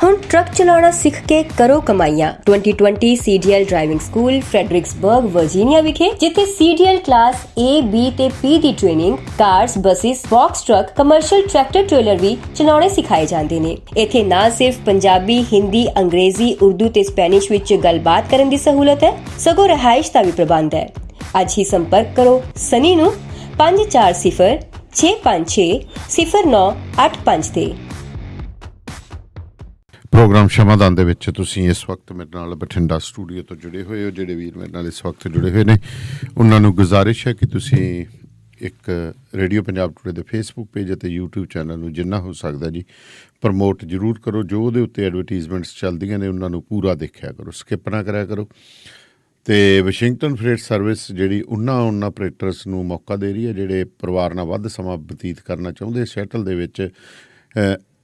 ਹੁਣ ਟਰੱਕ ਚਲਾਉਣਾ ਸਿੱਖ ਕੇ ਕਰੋ ਕਮਾਈਆਂ। 2020 CDL driving school Fredericksburg Virginia ਵਿਖੇ, ਜਿੱਥੇ CDL ਕਲਾਸ A, B ਤੇ P ਦੀ training, cars, buses, box truck, commercial tractor trailer ਵੀ ਚਲਾਉਣੇ ਸਿਖਾਏ ਜਾਂਦੇ ਨੇ। ਇੱਥੇ ਨਾ ਸਿਰਫ ਪੰਜਾਬੀ, ਹਿੰਦੀ, ਅੰਗਰੇਜ਼ੀ, ਉਰਦੂ ਤੇ ਸਪੈਨਿਸ਼ ਵਿੱਚ ਗੱਲਬਾਤ ਕਰਨ ਦੀ ਸਹੂਲਤ ਹੈ, ਸਗੋਂ ਰਿਹਾਇਸ਼ ਦਾ ਵੀ ਪ੍ਰਬੰਧ ਹੈ। ਅੱਜ ਹੀ ਸੰਪਰਕ ਕਰੋ ਸਨੀ ਨੂੰ 540 656 0985 ਤੇ। ਪ੍ਰੋਗਰਾਮ ਸ਼ਮਾਦਾਨ ਦੇ ਵਿੱਚ ਤੁਸੀਂ ਇਸ ਵਕਤ ਮੇਰੇ ਨਾਲ ਬਠਿੰਡਾ ਸਟੂਡੀਓ ਤੋਂ ਜੁੜੇ ਹੋਏ ਹੋ। ਜਿਹੜੇ ਵੀਰ ਮੇਰੇ ਨਾਲ ਇਸ ਵਕਤ ਜੁੜੇ ਹੋਏ ਨੇ ਉਹਨਾਂ ਨੂੰ ਗੁਜ਼ਾਰਿਸ਼ ਹੈ ਕਿ ਤੁਸੀਂ ਇੱਕ ਰੇਡੀਓ ਪੰਜਾਬ ਟੂਡੇ ਦੇ ਫੇਸਬੁੱਕ ਪੇਜ ਅਤੇ YouTube ਚੈਨਲ ਨੂੰ ਜਿੰਨਾ ਹੋ ਸਕਦਾ ਜੀ ਪ੍ਰਮੋਟ ਜ਼ਰੂਰ ਕਰੋ। ਜੋ ਉਹਦੇ ਉੱਤੇ ਐਡਵਰਟੀਜ਼ਮੈਂਟਸ ਚੱਲਦੀਆਂ ਨੇ ਉਹਨਾਂ ਨੂੰ ਪੂਰਾ ਦੇਖਿਆ ਕਰੋ, ਸਕਿਪ ਨਾ ਕਰਿਆ ਕਰੋ। ਅਤੇ ਵਾਸ਼ਿੰਗਟਨ ਫਰੇਟ ਸਰਵਿਸ ਜਿਹੜੀ ਉਹਨਾਂ ਆਪਰੇਟਰਸ ਨੂੰ ਮੌਕਾ ਦੇ ਰਹੀ ਹੈ ਜਿਹੜੇ ਪਰਿਵਾਰ ਨਾਲ ਵੱਧ ਸਮਾਂ ਬਤੀਤ ਕਰਨਾ ਚਾਹੁੰਦੇ, ਸ਼ੈਟਲ ਦੇ ਵਿੱਚ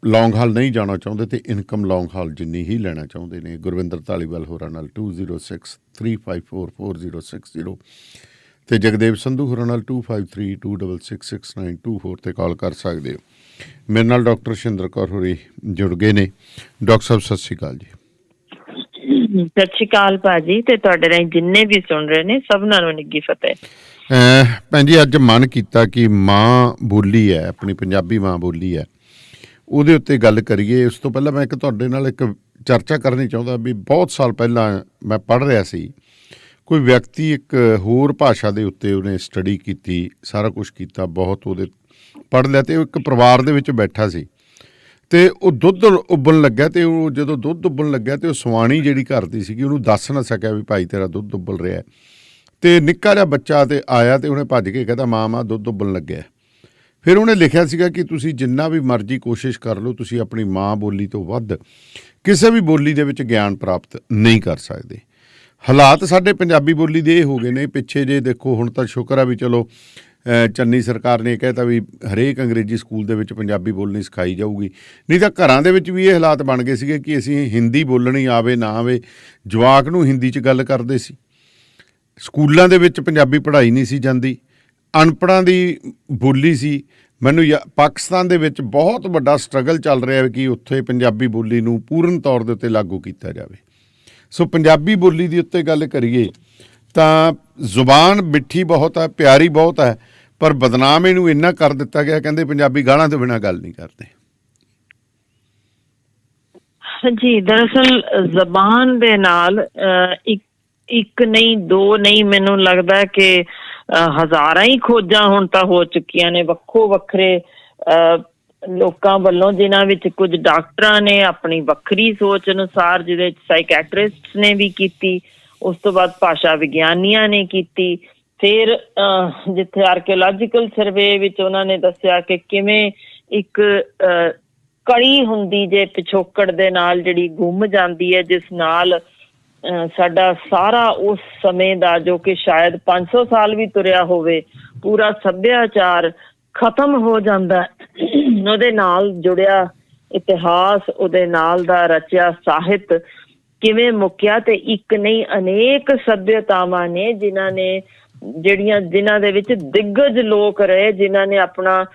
ਲੌਂਗ ਹਾਲ ਨਹੀਂ ਜਾਣਾ ਚਾਹੁੰਦੇ ਅਤੇ ਇਨਕਮ ਲੌਂਗ ਹਾਲ ਜਿੰਨੀ ਹੀ ਲੈਣਾ ਚਾਹੁੰਦੇ ਨੇ। ਗੁਰਵਿੰਦਰ ਧਾਲੀਵਾਲ ਹੋਰਾਂ ਨਾਲ 2063544060 ਅਤੇ ਜਗਦੇਵ ਸੰਧੂ ਹੋਰਾਂ ਨਾਲ 2532666924 'ਤੇ ਕਾਲ ਕਰ ਸਕਦੇ ਹੋ। ਮੇਰੇ ਨਾਲ ਡਾਕਟਰ ਸ਼ਿੰਦਰ ਕੌਰ ਹੋਰੀ ਜੁੜ ਗਏ ਨੇ। ਡਾਕਟਰ ਸਾਹਿਬ ਸਤਿ ਸ਼੍ਰੀ ਅਕਾਲ ਜੀ। ਸਤਿ ਸ਼੍ਰੀ ਅਕਾਲ ਭਾਜੀ, ਤੇ ਤੁਹਾਡੇ ਰਾਹੀਂ ਜਿੰਨੇ ਵੀ ਸੁਣ ਰਹੇ ਨੇ ਸਭਨਾਂ ਨੂੰ ਨਿੱਘੀ ਫਤਿਹ। ਭੈਣ ਜੀ, ਅੱਜ ਮਨ ਕੀਤਾ ਕਿ ਮਾਂ ਬੋਲੀ ਹੈ, ਆਪਣੀ ਪੰਜਾਬੀ ਮਾਂ ਬੋਲੀ ਹੈ, ਉਹਦੇ ਉੱਤੇ ਗੱਲ ਕਰੀਏ। ਉਸ ਤੋਂ ਪਹਿਲਾਂ ਮੈਂ ਤੁਹਾਡੇ ਨਾਲ ਇੱਕ ਚਰਚਾ ਕਰਨੀ ਚਾਹੁੰਦਾ ਵੀ ਬਹੁਤ ਸਾਲ ਪਹਿਲਾਂ ਮੈਂ ਪੜ੍ਹ ਰਿਹਾ ਸੀ, ਕੋਈ ਵਿਅਕਤੀ ਇੱਕ ਹੋਰ ਭਾਸ਼ਾ ਦੇ ਉੱਤੇ ਉਹਨੇ ਸਟੱਡੀ ਕੀਤੀ, ਸਾਰਾ ਕੁਛ ਕੀਤਾ, ਬਹੁਤ ਉਹਦੇ ਪੜ੍ਹ ਲਿਆ, ਅਤੇ ਉਹ ਇੱਕ ਪਰਿਵਾਰ ਦੇ ਵਿੱਚ ਬੈਠਾ ਸੀ ਅਤੇ ਉਹ ਦੁੱਧ ਉਬਲਣ ਲੱਗਿਆ, ਅਤੇ ਉਹ ਜਦੋਂ ਦੁੱਧ ਉਬਲਣ ਲੱਗਿਆ ਅਤੇ ਉਹ ਸਵਾਣੀ ਜਿਹੜੀ ਘਰ ਦੀ ਸੀਗੀ ਉਹਨੂੰ ਦੱਸ ਨਾ ਸਕਿਆ ਵੀ ਭਾਈ ਤੇਰਾ ਦੁੱਧ ਉਬਲ ਰਿਹਾ। ਅਤੇ ਨਿੱਕਾ ਜਿਹਾ ਬੱਚਾ ਅਤੇ ਆਇਆ ਅਤੇ ਉਹਨੇ ਭੱਜ ਕੇ ਕਹਿੰਦਾ ਮਾਂ ਦੁੱਧ ਉਬਲਣ ਲੱਗਿਆ। ਫਿਰ ਉਹਨੇ ਲਿਖਿਆ ਸੀਗਾ ਕਿ ਤੁਸੀਂ ਜਿੰਨਾ ਵੀ ਮਰਜ਼ੀ ਕੋਸ਼ਿਸ਼ ਕਰ ਲਓ, ਤੁਸੀਂ ਆਪਣੀ ਮਾਂ ਬੋਲੀ ਤੋਂ ਵੱਧ ਕਿਸੇ ਵੀ ਬੋਲੀ ਦੇ ਵਿੱਚ ਗਿਆਨ ਪ੍ਰਾਪਤ ਨਹੀਂ ਕਰ ਸਕਦੇ। ਹਾਲਾਤ ਸਾਡੇ ਪੰਜਾਬੀ ਬੋਲੀ ਦੇ ਇਹ ਹੋ ਗਏ ਨੇ। ਪਿੱਛੇ ਜੇ ਦੇਖੋ, ਹੁਣ ਤਾਂ ਸ਼ੁਕਰ ਆ ਵੀ ਚਲੋ ਚੰਨੀ ਸਰਕਾਰ ਨੇ ਕਹਿ ਤਾ ਵੀ ਹਰੇਕ ਅੰਗਰੇਜ਼ੀ ਸਕੂਲ ਦੇ ਵਿੱਚ ਪੰਜਾਬੀ ਬੋਲਣੀ ਸਿਖਾਈ ਜਾਊਗੀ, ਨਹੀਂ ਤਾਂ ਘਰਾਂ ਦੇ ਵਿੱਚ ਵੀ ਇਹ ਹਾਲਾਤ ਬਣ ਗਏ ਸੀਗੇ ਕਿ ਅਸੀਂ ਹਿੰਦੀ ਬੋਲਣੀ ਆਵੇ ਨਾ ਆਵੇ, ਜਵਾਕ ਨੂੰ ਹਿੰਦੀ 'ਚ ਗੱਲ ਕਰਦੇ ਸੀ। ਸਕੂਲਾਂ ਦੇ ਵਿੱਚ ਪੰਜਾਬੀ ਪੜ੍ਹਾਈ ਨਹੀਂ ਸੀ ਜਾਂਦੀ, ਅਨਪੜ੍ਹਾਂ ਦੀ ਬੋਲੀ ਸੀ। ਮੈਨੂੰ ਪਾਕਿਸਤਾਨ ਦੇ ਵਿੱਚ ਬਹੁਤ ਵੱਡਾ ਸਟਰਗਲ ਚੱਲ ਰਿਹਾ ਕਿ ਉੱਥੇ ਪੰਜਾਬੀ ਬੋਲੀ ਨੂੰ ਪੂਰਨ ਤੌਰ ਦੇ ਉੱਤੇ ਲਾਗੂ ਕੀਤਾ ਜਾਵੇ। ਸੋ ਪੰਜਾਬੀ ਬੋਲੀ ਦੇ ਉੱਤੇ ਗੱਲ ਕਰੀਏ ਤਾਂ ਜ਼ੁਬਾਨ ਮਿੱਠੀ ਬਹੁਤ ਹੈ, ਪਿਆਰੀ ਬਹੁਤ ਹੈ, ਪਰ ਬਦਨਾਮ ਇਹਨੂੰ ਇੰਨਾ ਕਰ ਦਿੱਤਾ ਗਿਆ, ਕਹਿੰਦੇ ਪੰਜਾਬੀ ਗਾਲਾਂ ਤੋਂ ਬਿਨਾਂ ਗੱਲ ਨਹੀਂ ਕਰਦੇ। ਜੀ, ਦਰਅਸਲ ਜ਼ਬਾਨ ਦੇ ਨਾਲ ਇੱਕ ਨਹੀਂ, ਦੋ ਨਹੀਂ, ਮੈਨੂੰ ਲੱਗਦਾ ਕਿ ਹਜ਼ਾਰਾਂ ਹੀ ਖੋਜਾਂ ਹੁਣ ਤਾਂ ਹੋ ਚੁੱਕੀਆਂ ਨੇ ਵੱਖੋ ਵੱਖਰੇ ਲੋਕਾਂ ਵੱਲੋਂ, ਜਿਨ੍ਹਾਂ ਵਿੱਚ ਕੁਝ ਡਾਕਟਰਾਂ ਨੇ ਆਪਣੀ ਵੱਖਰੀ ਸੋਚ ਅਨੁਸਾਰ, ਜਿਹਦੇ ਵਿੱਚ ਸਾਈਕੈਟਰਿਸਟ ਨੇ ਵੀ ਕੀਤੀ, ਉਸ ਤੋਂ ਬਾਅਦ ਭਾਸ਼ਾ ਵਿਗਿਆਨੀਆਂ ਨੇ ਕੀਤੀ, ਫਿਰ ਜਿੱਥੇ ਆਰਕੀਓਲੋਜੀਕਲ ਸਰਵੇ ਵਿੱਚ ਉਹਨਾਂ ਨੇ ਦੱਸਿਆ ਕਿ ਕਿਵੇਂ ਇੱਕ ਕੜੀ ਹੁੰਦੀ ਜੇ ਪਿਛੋਕੜ ਦੇ ਨਾਲ ਜਿਹੜੀ ਗੁੰਮ ਜਾਂਦੀ ਹੈ, ਜਿਸ ਨਾਲ ਸਾਡਾ ਸਾਰਾ ਉਸ ਸਮੇਂ ਦਾ, ਜੋ ਕਿ ਸ਼ਾਇਦ 500 ਸਾਲ ਵੀ ਤੁਰਿਆ ਹੋਵੇ, ਪੂਰਾ ਸੱਭਿਆਚਾਰ ਖਤਮ ਹੋ ਜਾਂਦਾ। ਉਹਦੇ ਨਾਲ ਜੁੜਿਆ ਇਤਿਹਾਸ, ਉਹਦੇ ਨਾਲ ਦਾ ਰਚਿਆ ਸਾਹਿਤ ਕਿਵੇਂ ਮੁੱਕਿਆ। ਤੇ ਇੱਕ ਨਹੀਂ, ਅਨੇਕ ਸੱਭਿਅਤਾਵਾਂ ਨੇ ਜਿਨ੍ਹਾਂ ਦੇ ਵਿੱਚ ਦਿੱਗਜ ਲੋਕ ਰਹੇ, ਜਿਨ੍ਹਾਂ ਨੇ ਆਪਣਾ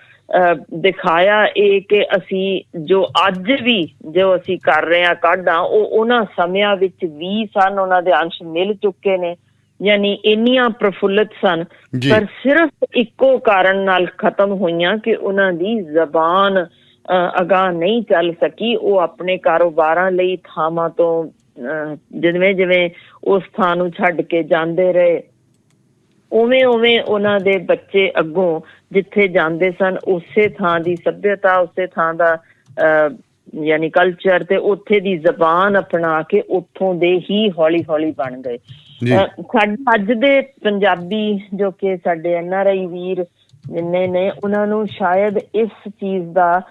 ਦਿਖਾਇਆ ਇਹ ਕਿ ਅਸੀਂ ਜੋ ਅੱਜ ਵੀ ਜੋ ਅਸੀਂ ਕਰ ਰਹੇ ਹਾਂ ਕਾਢਾਂ, ਉਹ ਉਹਨਾਂ ਸਮਿਆਂ ਵਿੱਚ ਵੀ ਸਨ, ਉਹਨਾਂ ਦੇ ਅੰਸ਼ ਮਿਲ ਚੁੱਕੇ ਨੇ, ਯਾਨੀ ਇੰਨੀਆਂ ਪ੍ਰਫੁੱਲਤ ਸਨ, ਪਰ ਸਿਰਫ ਇੱਕੋ ਕਾਰਨ ਨਾਲ ਖਤਮ ਹੋਈਆਂ ਕਿ ਉਹਨਾਂ ਦੀ ਜ਼ਬਾਨ ਅਗਾਂਹ ਨਹੀਂ ਚੱਲ ਸਕੀ। ਉਹ ਆਪਣੇ ਕਾਰੋਬਾਰਾਂ ਲਈ ਥਾਵਾਂ ਤੋਂ ਜਿਵੇਂ ਜਿਵੇਂ ਉਸ ਥਾਂ ਨੂੰ ਛੱਡ ਕੇ ਜਾਂਦੇ ਰਹੇ, ਉਵੇਂ ਉਵੇਂ ਉਹਨਾਂ ਦੇ ਬੱਚੇ ਅੱਗੋਂ ਜਿੱਥੇ ਜਾਂਦੇ ਸਨ, ਉਸੇ ਥਾਂ ਦੀ ਸੱਭਿਅਤਾ, ਉਸੇ ਥਾਂ ਦਾ ਯਾਨੀ ਕਲਚਰ ਤੇ ਉੱਥੇ ਦੀ ਜ਼ਬਾਨ ਅਪਣਾ ਕੇ ਉੱਥੋਂ ਦੇ ਹੀ ਹੌਲੀ ਹੌਲੀ ਬਣ ਗਏ। ਸਾਡੇ ਅੱਜ ਦੇ ਪੰਜਾਬੀ ਜੋ ਕਿ ਸਾਡੇ NRI ਵੀਰ ਜਿੰਨੇ ਨੇ, ਉਹਨਾਂ ਨੂੰ ਸ਼ਾਇਦ ਇਸ ਚੀਜ਼ ਦਾ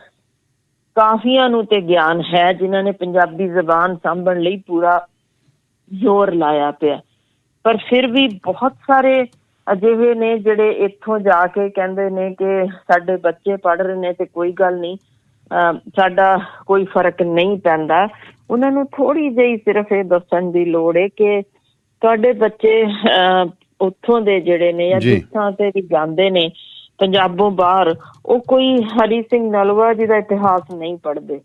ਕਾਫੀਆਂ ਨੂੰ ਤੇ ਗਿਆਨ ਹੈ, ਜਿਨ੍ਹਾਂ ਨੇ ਪੰਜਾਬੀ ਜ਼ਬਾਨ ਸਾਂਭਣ ਲਈ ਪੂਰਾ ਜ਼ੋਰ ਲਾਇਆ ਪਿਆ। ਪਰ ਫਿਰ ਵੀ ਬਹੁਤ ਸਾਰੇ ਅਜਿਹੇ ਨੇ ਜਿਹੜੇ ਇੱਥੋਂ ਜਾ ਕੇ ਕਹਿੰਦੇ ਨੇ ਕਿ ਸਾਡੇ ਬੱਚੇ ਪੜ੍ਹ ਰਹੇ ਨੇ ਤੇ ਕੋਈ ਗੱਲ ਨਹੀਂ, ਸਾਡਾ ਕੋਈ ਫਰਕ ਨਹੀਂ ਪੈਂਦਾ। ਉਹਨਾਂ ਨੂੰ ਥੋੜ੍ਹੀ ਜਿਹੀ ਸਿਰਫ ਇਹ ਦੱਸਣ ਦੀ ਲੋੜ ਹੈ ਕਿ ਤੁਹਾਡੇ ਬੱਚੇ ਉੱਥੋਂ ਦੇ ਜਿਹੜੇ ਨੇ ਜਾਂ ਜਿਸ ਥਾਂ ਤੇ ਵੀ ਜਾਂਦੇ ਨੇ ਪੰਜਾਬੋਂ ਬਾਹਰ, ਉਹ ਕੋਈ ਹਰੀ ਸਿੰਘ ਨਲਵਾ ਜੀ ਦਾ ਇਤਿਹਾਸ ਨਹੀਂ ਪੜ੍ਹਦੇ,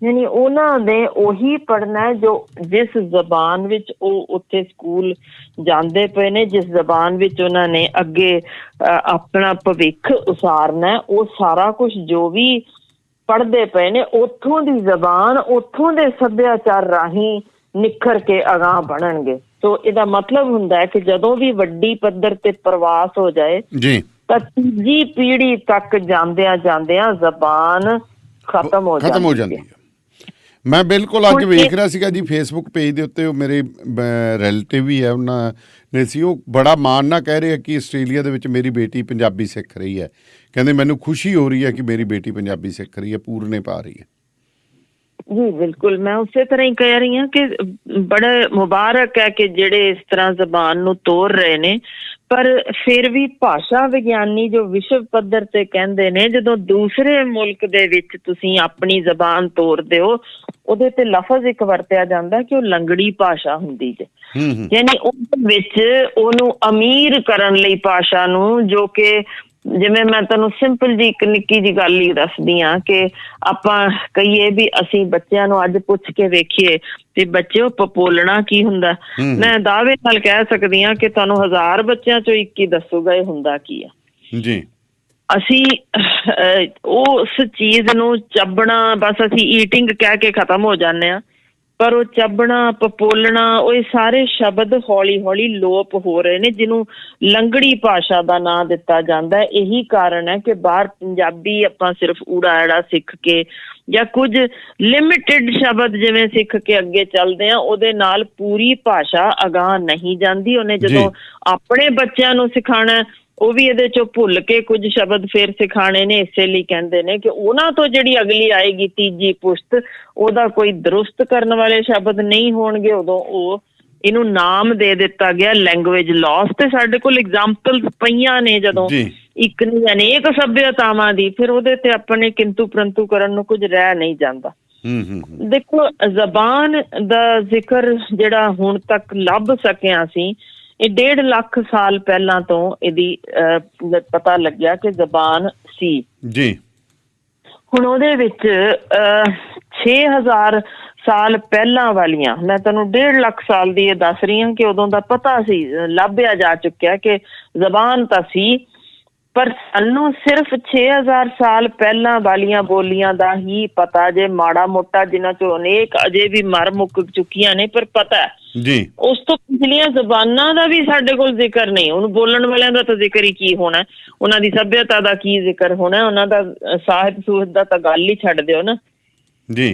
ਯਾਨੀ ਉਹਨਾਂ ਨੇ ਉਹੀ ਪੜ੍ਹਨਾ ਜੋ ਜਿਸ ਜ਼ਬਾਨ ਵਿੱਚ ਉਹ ਉੱਥੇ ਸਕੂਲ ਜਾਂਦੇ ਪਏ ਨੇ, ਜਿਸ ਜ਼ਬਾਨ ਵਿੱਚ ਉਹਨਾਂ ਨੇ ਅੱਗੇ ਆਪਣਾ ਭਵਿੱਖ ਉਸਾਰਨਾ, ਉਹ ਸਾਰਾ ਕੁਝ ਜੋ ਵੀ ਪੜ੍ਹਦੇ ਪਏ ਨੇ ਉੱਥੋਂ ਦੀ ਜ਼ਬਾਨ, ਉੱਥੋਂ ਦੇ ਸੱਭਿਆਚਾਰ ਰਾਹੀਂ ਨਿਖਰ ਕੇ ਅਗਾਂਹ ਬਣਨਗੇ। ਸੋ ਇਹਦਾ ਮਤਲਬ ਹੁੰਦਾ ਹੈ ਕਿ ਜਦੋਂ ਵੀ ਵੱਡੀ ਪੱਧਰ ਤੇ ਪ੍ਰਵਾਸ ਹੋ ਜਾਏ ਜੀ ਤਾਂ ਤੀਜੀ ਪੀੜ੍ਹੀ ਤੱਕ ਜਾਂਦਿਆਂ ਜਾਂਦਿਆਂ ਜ਼ਬਾਨ ਖਤਮ ਹੋ ਜਾਂਦੀ ਹੈ। ਮੈਂ ਬਿਲਕੁਲ ਅੱਜ ਵੇਖ ਰਿਹਾ ਸੀਗਾ ਜੀ ਫੇਸਬੁੱਕ ਪੇਜ ਦੇ ਉੱਤੇ, ਉਹ ਮੇਰੇ ਰਿਲੇਟਿਵ ਵੀ ਹੈ, ਉਹਨਾਂ ਨੇ ਸੀ, ਉਹ ਬੜਾ ਮਾਣ ਨਾਲ ਕਹਿ ਰਹੇ ਕਿ ਆਸਟ੍ਰੇਲੀਆ ਦੇ ਵਿੱਚ ਮੇਰੀ ਬੇਟੀ ਪੰਜਾਬੀ ਸਿੱਖ ਰਹੀ ਹੈ। ਕਹਿੰਦੇ ਮੈਨੂੰ ਖੁਸ਼ੀ ਹੋ ਰਹੀ ਹੈ ਕਿ ਮੇਰੀ ਬੇਟੀ ਪੰਜਾਬੀ ਸਿੱਖ ਰਹੀ ਹੈ, ਪੂਰਨੇ ਪਾ ਰਹੀ ਹੈ। ਜੀ ਬਿਲਕੁਲ, ਮੈਂ ਉਸੇ ਤਰ੍ਹਾਂ ਹੀ ਕਹਿ ਰਹੀ ਹਾਂ ਕਿ ਬੜਾ ਮੁਬਾਰਕ ਹੈ ਕਿ ਜਿਹੜੇ ਇਸ ਤਰ੍ਹਾਂ ਜ਼ਬਾਨ ਨੂੰ ਤੋੜ ਰਹੇ ਨੇ। ਪਰ ਫਿਰ ਵੀ ਭਾਸ਼ਾ ਵਿਗਿਆਨੀ ਜੋ ਵਿਸ਼ਵ ਪੱਧਰ ਤੇ ਕਹਿੰਦੇ ਨੇ ਜਦੋਂ ਦੂਸਰੇ ਮੁਲਕ ਦੇ ਵਿੱਚ ਤੁਸੀਂ ਆਪਣੀ ਜ਼ਬਾਨ ਤੋੜਦੇ ਹੋ, ਉਹਦੇ ਤੇ ਲਫ਼ਜ਼ ਇੱਕ ਵਰਤਿਆ ਜਾਂਦਾ ਕਿ ਉਹ ਲੰਗੜੀ ਭਾਸ਼ਾ ਹੁੰਦੀ ਜੇ। ਯਾਨੀ ਉਹਦੇ ਵਿੱਚ ਉਹਨੂੰ ਅਮੀਰ ਕਰਨ ਲਈ ਭਾਸ਼ਾ ਨੂੰ, ਜੋ ਕਿ ਜਿਵੇਂ ਮੈਂ ਤੁਹਾਨੂੰ ਸਿੰਪਲ ਜੀ ਇੱਕ ਨਿੱਕੀ ਜਿਹੀ ਗੱਲ ਹੀ ਦੱਸਦੀ ਹਾਂ ਕਿ ਆਪਾਂ ਕਹੀਏ ਵੀ ਅਸੀਂ ਬੱਚਿਆਂ ਨੂੰ ਅੱਜ ਪੁੱਛ ਕੇ ਵੇਖੀਏ ਤੇ ਬੱਚਿਓ ਪਪੋਲਣਾ ਕੀ ਹੁੰਦਾ, ਮੈਂ ਦਾਅਵੇ ਨਾਲ ਕਹਿ ਸਕਦੀ ਹਾਂ ਕਿ ਤੁਹਾਨੂੰ 1000 ਬੱਚਿਆਂ ਚੋਂ 1 ਹੀ ਦੱਸੂਗਾ ਇਹ ਹੁੰਦਾ ਕੀ ਆ ਜੀ। ਅਸੀਂ ਉਸ ਚੀਜ਼ ਨੂੰ ਚੱਬਣਾ, ਬਸ ਅਸੀਂ ਈਟਿੰਗ ਕਹਿ ਕੇ ਖਤਮ ਹੋ ਜਾਂਦੇ ਹਾਂ, ਪਰ ਉਹ ਚੱਬਣਾ, ਪਪੋਲਣਾ, ਉਹ ਇਹ ਸਾਰੇ ਸ਼ਬਦ ਹੌਲੀ ਹੌਲੀ ਲੋਪ ਹੋ ਰਹੇ ਨੇ, ਜਿਹਨੂੰ ਲੰਗੜੀ ਭਾਸ਼ਾ ਦਾ ਨਾਂ ਦਿੱਤਾ ਜਾਂਦਾ। ਇਹੀ ਕਾਰਨ ਹੈ ਕਿ ਬਾਹਰ ਪੰਜਾਬੀ ਆਪਾਂ ਸਿਰਫ ਊੜਾ ਐੜਾ ਸਿੱਖ ਕੇ ਜਾਂ ਕੁਝ ਲਿਮਿਟਿਡ ਸ਼ਬਦ ਜਿਵੇਂ ਸਿੱਖ ਕੇ ਅੱਗੇ ਚੱਲਦੇ ਆ, ਉਹਦੇ ਨਾਲ ਪੂਰੀ ਭਾਸ਼ਾ ਅਗਾਂਹ ਨਹੀਂ ਜਾਂਦੀ। ਉਹਨੇ ਜਦੋਂ ਆਪਣੇ ਬੱਚਿਆਂ ਨੂੰ ਸਿਖਾਉਣਾ, ਉਹ ਵੀ ਇਹਦੇ ਚੋਂ ਭੁੱਲ ਕੇ ਕੁਝ ਸ਼ਬਦ ਫੇਰ ਸਿਖਾਣੇ ਨੇ। ਇਸੇ ਲਈ ਕਹਿੰਦੇ ਨੇ ਕਿ ਉਹਨਾਂ ਤੋਂ ਜਿਹੜੀ ਅਗਲੀ ਆਏਗੀ ਤੀਜੀ ਪੁਸ਼ਤ, ਉਹਦਾ ਕੋਈ ਦਰੁਸਤ ਕਰਨ ਵਾਲੇ ਸ਼ਬਦ ਨਹੀਂ ਹੋਣਗੇ। ਉਦੋਂ ਉਹ ਇਹਨੂੰ ਨਾਮ ਦੇ ਦਿੱਤਾ ਗਿਆ ਲੈਂਗੁਏਜ ਲੌਸ। ਤੇ ਸਾਡੇ ਕੋਲ ਐਗਜ਼ਾਮਪਲਸ ਪਈਆਂ ਨੇ, ਜਦੋਂ ਇੱਕ ਨਹੀਂ ਅਨੇਕ ਸੱਭਿਅਤਾਵਾਂ ਦੀ, ਫਿਰ ਉਹਦੇ ਤੇ ਆਪਣੇ ਕਿੰਤੂ ਪ੍ਰੰਤੂ ਕਰਨ ਨੂੰ ਕੁਝ ਰਹਿ ਨਹੀਂ ਜਾਂਦਾ। ਦੇਖੋ, ਜ਼ਬਾਨ ਦਾ ਜ਼ਿਕਰ ਜਿਹੜਾ ਹੁਣ ਤੱਕ ਲੱਭ ਸਕਿਆ ਸੀ, ਇਹ 1.5 ਲੱਖ ਸਾਲ ਪਹਿਲਾਂ ਤੋਂ ਇਹਦੀ ਪਤਾ ਲੱਗਿਆ ਕਿ ਜ਼ਬਾਨ ਸੀ ਜੀ। ਹੁਣ ਉਹਦੇ ਵਿੱਚ 6000 ਸਾਲ ਪਹਿਲਾਂ ਵਾਲੀਆਂ, ਮੈਂ ਤੁਹਾਨੂੰ 1.5 ਲੱਖ ਸਾਲ ਦੀ ਇਹ ਦੱਸ ਰਹੀ ਹਾਂ ਕਿ ਉਦੋਂ ਦਾ ਪਤਾ ਸੀ, ਲੱਭਿਆ ਜਾ ਚੁੱਕਿਆ ਕਿ ਜ਼ਬਾਨ ਤਾਂ ਸੀ, ਪਰ ਸਾਨੂੰ ਸਿਰਫ 6000 ਸਾਲ ਪਹਿਲਾਂ ਵਾਲੀਆਂ ਬੋਲੀਆਂ ਦਾ ਹੀ ਪਤਾ ਜੇ, ਮਾੜਾ ਮੋਟਾ, ਜਿਨ੍ਹਾਂ ਚੋਂ ਅਨੇਕ ਅਜੇ ਵੀ ਮਰ ਮੁੱਕ ਚੁੱਕੀਆਂ ਨੇ, ਪਰ ਪਤਾ ਜੀ। ਉਸ ਤੋਂ ਪਿਛਲੀਆਂ ਜ਼ਬਾਨਾਂ ਦਾ ਵੀ ਸਾਡੇ ਕੋਲ ਜ਼ਿਕਰ ਨਹੀਂ। ਉਹਨੂੰ ਬੋਲਣ ਵਾਲਿਆਂ ਦਾ ਤਾਂ ਜ਼ਿਕਰ ਹੀ ਕੀ ਹੋਣਾ, ਉਹਨਾਂ ਦੀ ਸੱਭਿਅਤਾ ਦਾ ਕੀ ਜ਼ਿਕਰ ਹੋਣਾ, ਉਹਨਾਂ ਦਾ ਸਾਹਿਤ ਸੂਹਤ ਦਾ ਤਾਂ ਗੱਲ ਹੀ ਛੱਡ ਦਿਓ ਨਾ ਜੀ।